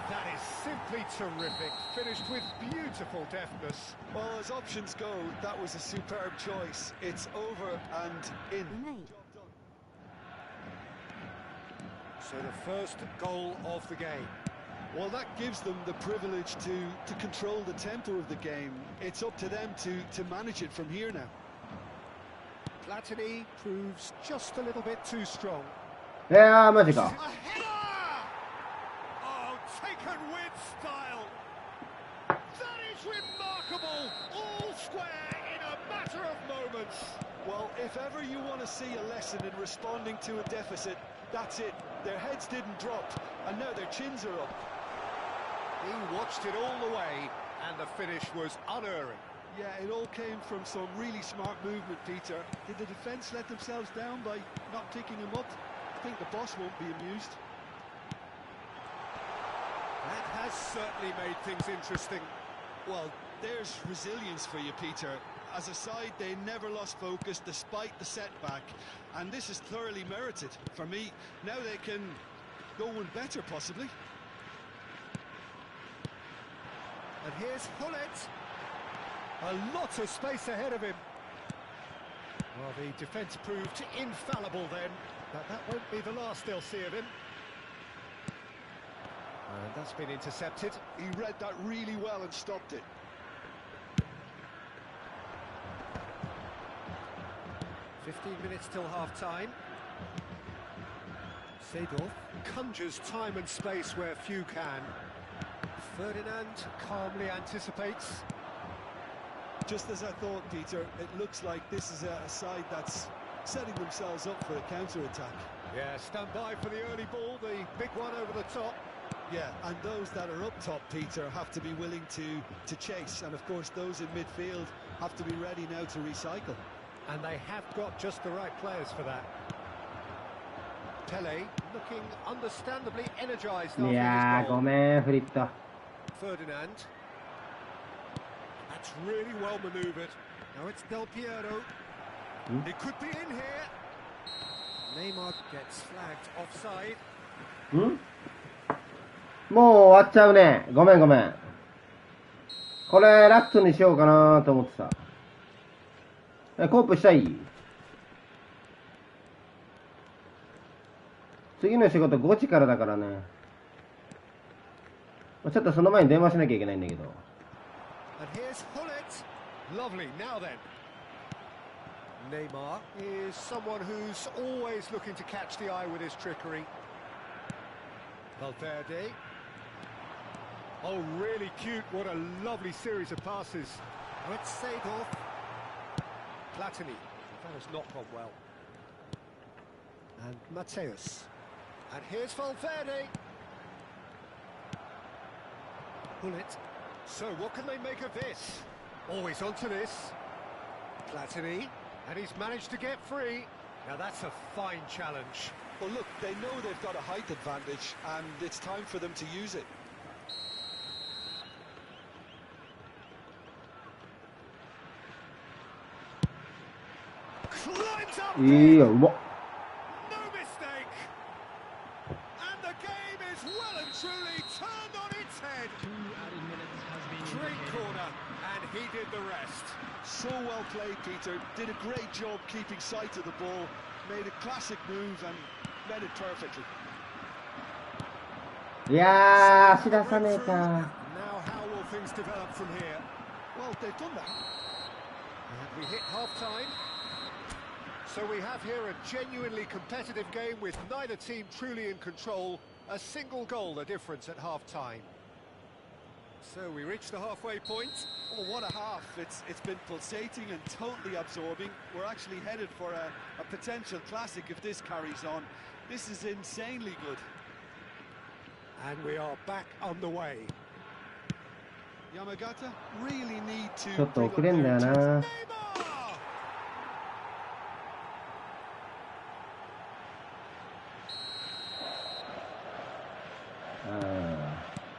That is simply terrific. Finished with beautiful deftness. Well, as options go, that was a superb choice. It's over and in. So the first goal of the game. Well, that gives them the privilege to control the tempo of the game. It's up to them to manage it from here now. Platini proves just a little bit too strong. Yeah, magic. A header! Oh, taken with style. That is remarkable. All square in a matter of moments. Well, if ever you want to see a lesson in responding to a deficit, that's it. Their heads didn't drop, and now their chins are up. He watched it all the way, and the finish was unerring. Yeah, it all came from some really smart movement, Peter. Did the defence let themselves down by not picking him up? I think the boss won't be amused. That has certainly made things interesting. Well, there's resilience for you, Peter. As a side, they never lost focus despite the setback, and this is thoroughly merited. For me, now they can go one better, possibly. And here's Hullet. A lot of space ahead of him. Well, the defence proved infallible then, but that won't be the last they'll see of him. And that's been intercepted. He read that really well and stopped it. "15 minutes till half-time. Seedorf conjures time and space where few can. Ferdinand calmly anticipates. Just as I thought, Peter, it looks like this is a side that's setting themselves up for a counter-attack. Yeah, stand by for the early ball, the big one over the top. Yeah, and those that are up top, Peter, have to be willing to chase. And, of course, those in midfield have to be ready now to recycle. And they have got just the right players for that. Pele looking understandably energised after いやー his ご goal. めんフリット Ferdinand. That's really well manoeuvred. Now it's Del Piero. It could be in here. Neymar gets flagged offside. んもう終わっちゃうね。ごめんごめん。これラストにしようかなと思ってた。コープしたい？次の仕事5時からだからね。ちょっとその前に電話しなきゃいけないんだけど。And here's Hullet. Lovely, now then. Neymar is someone who's always looking to catch the eye with his trickery. Valverde. Oh, really cute. What a lovely series of passes. Now it's Seedorf. Platini. That has not gone well. And Mateus. And here's Valverde. Hullet. So what can they make of this? Always onto this. Platini. And he's managed to get free. Now that's a fine challenge. Well, look, they know they've got a height advantage, and it's time for them to use it. Climbs up いいよ、うまっ。 No mistake. And the game is well and truly turned on its head. 2 added minutes has been Drink indicated. corner, and he did the rest. So well played, Peter. Did a great job keeping sight of the ball. Made a classic move and read it perfectly. いやー、足出さねえか。 Now how will things develop from here? Well, they've done that. And we hit half-time. So we have here a genuinely competitive game with neither team truly in control. A single goal the difference at half-time. So we reach the halfway point. Oh, what a half. It's been pulsating and totally absorbing. We're actually headed for a potential classic if this carries on. This is insanely good. And we are back on the way. Yamagata really need to ちょっと遅れんだよな。 Neymar!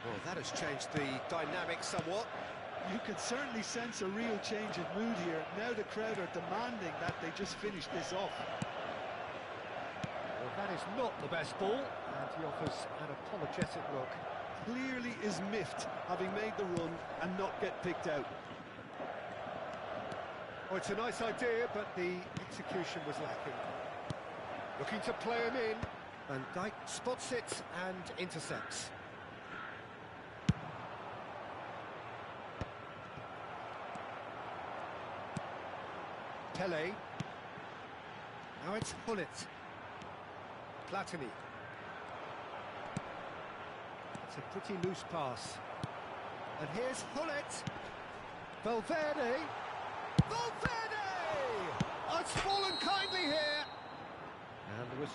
Well, that has changed the dynamic somewhat. You can certainly sense a real change of mood here. Now the crowd are demanding that they just finish this off. Well, that is not the best ball, and he offers an apologetic look. Clearly is miffed, having made the run and not get picked out. Oh, it's a nice idea, but the execution was lacking. Looking to play him in, and Dijk spots it and intercepts. Pele. Now it's Hullet. Platini. It's a pretty loose pass. And here's Hullet. Valverde. Valverde! Oh, it's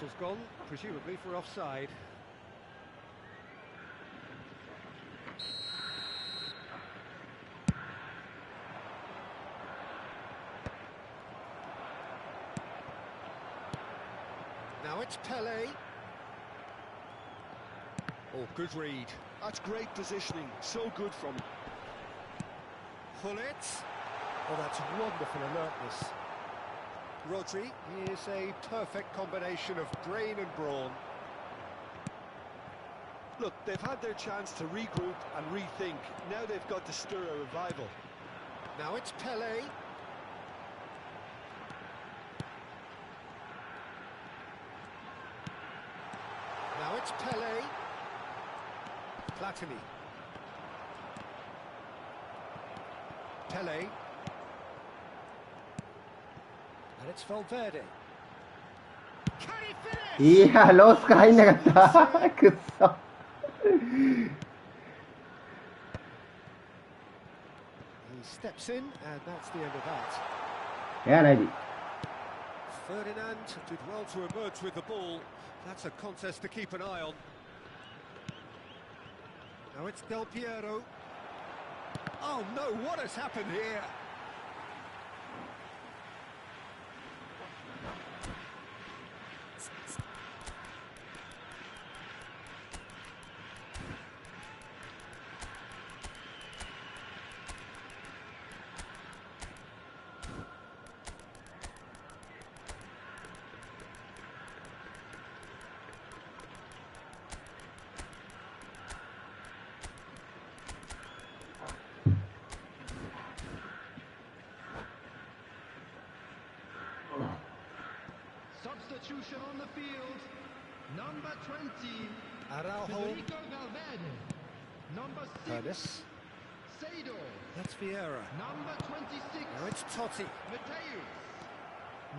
Whistle's gone, presumably for offside. Now it's Pele. Oh, good read. That's great positioning, so good from him. Pull it. Oh, that's wonderful alertness. Rodri is a perfect combination of brain and brawn. Look, they've had their chance to regroup and rethink. Now they've got to stir a revival. Now it's Pele. Now it's Pele. Platini. Pele. And it's Valverde. Can he finish? いや、ロースから入んなかったくっそ。 He steps in, and that's the end of that. いや、ナイディ。 Ferdinand did well to emerge with the ball. That's a contest to keep an eye on. Now it's Del Piero. Oh no, what has happened here? Substitution on the field. Number 20. Araujo. Federico Valverde. Number 6. Ernest. Sado. That's Vieira. Number 26. Now it's Totti. Mateus.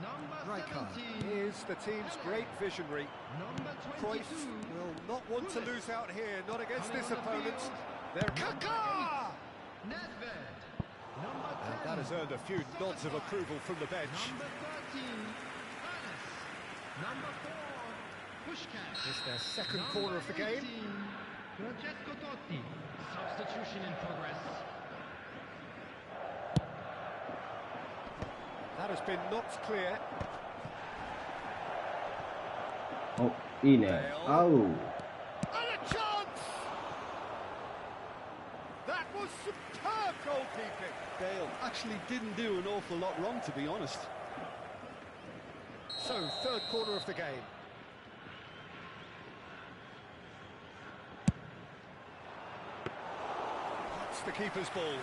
Number Rijkaard 17. is the team's great visionary. Number Cruyff 22. will not want to lose out here, not against this Coming on the opponent. field. They're Kaká! Nedved. Number 10. And that has earned a few nods of approval from the bench. Number 13. Ernest. Number 4. Pushkas. It's their second Number corner of the game. 18, Francesco Totti. Substitution in progress. That has been knocked clear. お、いいね。あう。 And a chance! That was superb goalkeeping. Bale actually didn't do an awful lot wrong, to be honest. So, third corner of the game. That's the keeper's ball.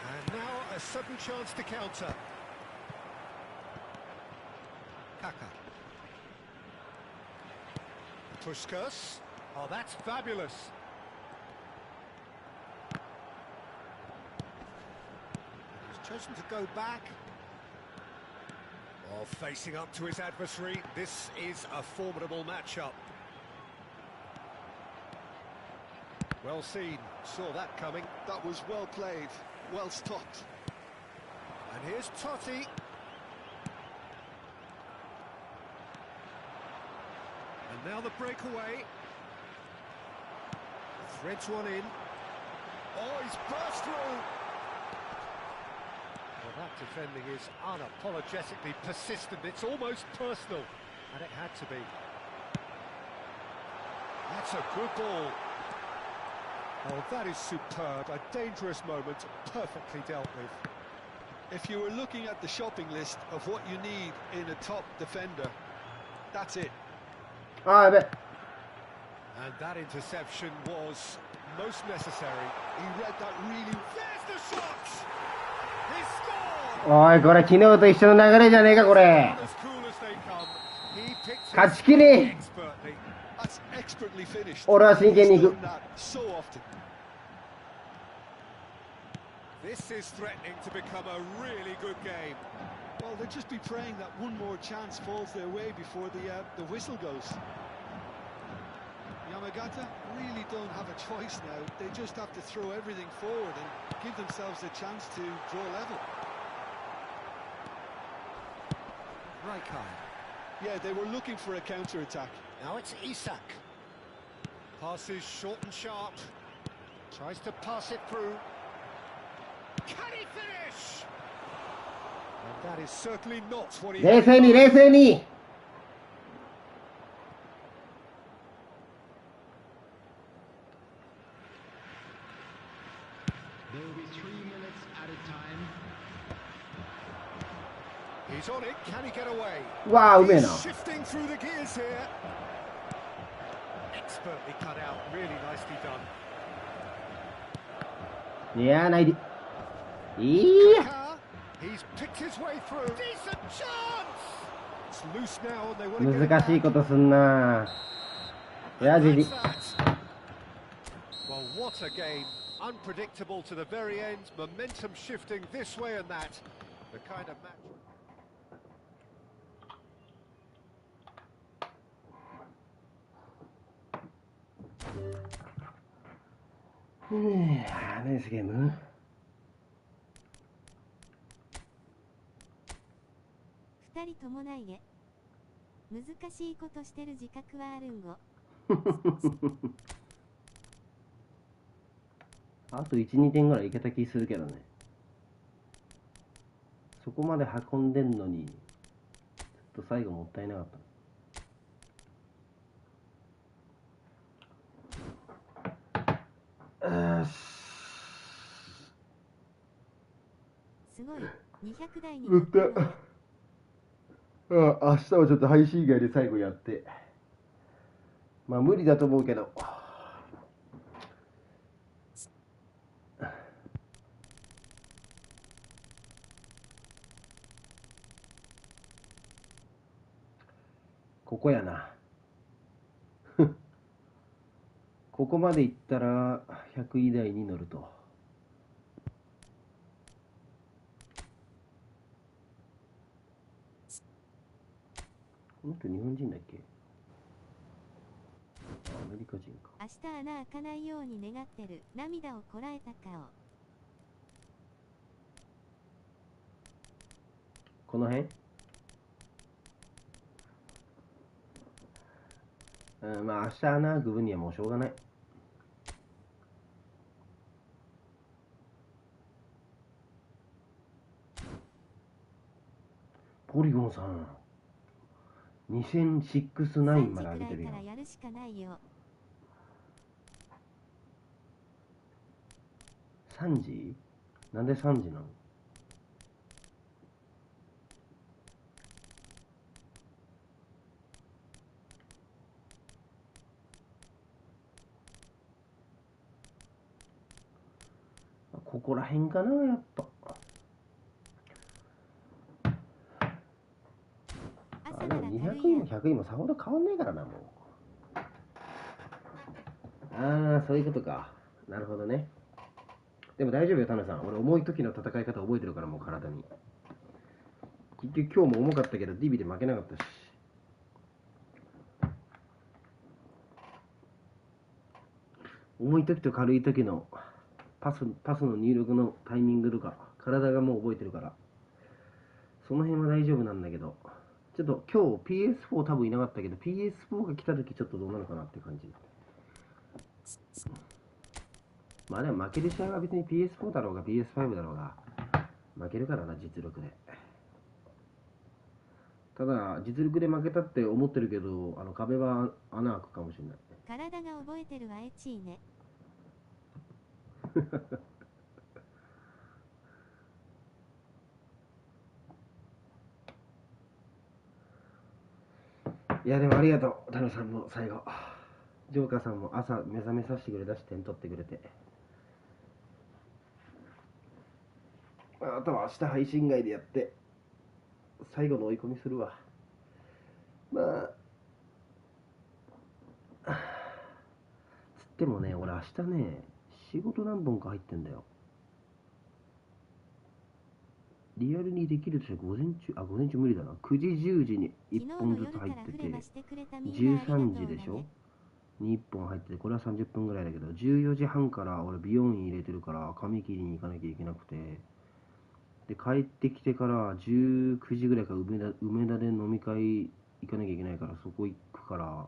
And now a sudden chance to counter. Kaká. Puskás. Oh, that's fabulous. He's chosen to go back. Oh, facing up to his adversary. This is a formidable matchup. Well seen. Saw that coming. That was well played, well stopped. And here's Totti. And now the breakaway. Threads one in. Oh, he's burst through. Well, that defending is unapologetically persistent. It's almost personal. And it had to be. That's a good ball. Oh, that is superb. A dangerous moment, perfectly dealt with. If you were looking at the shopping list of what you need in a top defender, that's it. あー、やべ。 And that interception was most necessary. He read that really. There's the shot! He scored! おい、これ昨日と一緒の流れじゃねえか、これ。 As cool as they come, he picked it 勝ちきり。 expertly. That's expertly finished. 俺は真剣に行く。 He's done that so often. This is threatening to become a really good game. Well, they'll just be praying that one more chance falls their way before the whistle goes. Yamagata really don't have a choice now. They just have to throw everything forward and give themselves a chance to draw level. Rijkaard. Yeah, they were looking for a counter attack. Now it's Isak. Passes short and sharp. Tries to pass it through. Can he finish? And that is certainly not what he 冷 had 静 in に mind. 冷静に。 There will be 3 minutes at a time. He's on it. Can he get away? わあ、うめえな。 He's shifting through the gears here. Expertly cut out. Really nicely done. いやー、ないで。いや。 Kaka, he's picked his way through. Decent chance. It's loose now, and they want to get it 難しい back. ことすんな。いや、じじ。 That's that. Well, what a game. Unpredictable to the very end. Momentum shifting this way and that. The kind of match. ナイスゲーム。二人ともないで。難しいことしてる自覚はあるんご。あと 1,2 点ぐらいいけた気するけどね。そこまで運んでんのにちょっと最後もったいなかった。すごい。200台にうった明日はちょっと配信以外で最後やって、まあ無理だと思うけど、ここやな。ここまでいったら100位台に乗ると。この人日本人だっけ？アメリカ人か。明日穴開かないように願ってる。涙をこらえた顔。この辺？まあ明日穴開く分にはもうしょうがない。ポリゴンさん2069まで上げてるよ。3時くらいからやるしかないよ。3時？なんで3時なの？ここら辺かな、やっぱ。でも200位も100位もさほど変わんないからな、もう。ああ、そういうことか。なるほどね。でも大丈夫よ、タナさん。俺、重い時の戦い方覚えてるから、もう体に。結局今日も重かったけど、DB で負けなかったし。重い時と軽い時のパスの入力のタイミングとか、体がもう覚えてるから。その辺は大丈夫なんだけど。ちょっと今日 PS4 多分いなかったけど PS4 が来た時ちょっとどうなのかなって感じ。まあでも負ける試合は別に PS4 だろうが PS5 だろうが負けるからな、実力で。ただ実力で負けたって思ってるけど、壁は穴開くかもしれない。体が覚えてるわ、エチーね。いやでもありがとう、タノさんも最後。ジョーカーさんも朝目覚めさせてくれたし、点取ってくれて。あとは明日配信外でやって、最後の追い込みするわ。まあ、つってもね、俺明日ね、仕事何本か入ってんだよ。リアルにできるとしたら午前中無理だな。9時10時に1本ずつ入ってて、13時でしょに1本入ってて、これは30分ぐらいだけど、14時半から俺美容院入れてるから髪切りに行かなきゃいけなくて、で帰ってきてから19時ぐらいから梅田で飲み会行かなきゃいけないから、そこ行くから、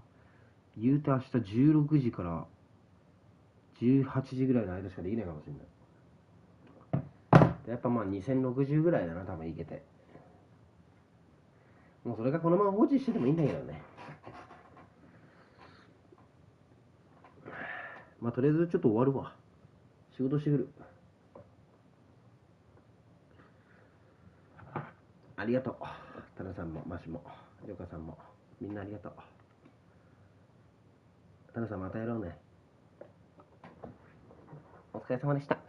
言うて明日16時から18時ぐらいの間しかできないかもしれない。やっぱまあ2060ぐらいだな、多分行けて。もうそれがこのまま放置しててもいいんだけどね。まあとりあえずちょっと終わるわ。仕事してくる。ありがとう。タナさんもマシもヨカさんもみんなありがとう。タナさんまたやろうね。お疲れ様でした。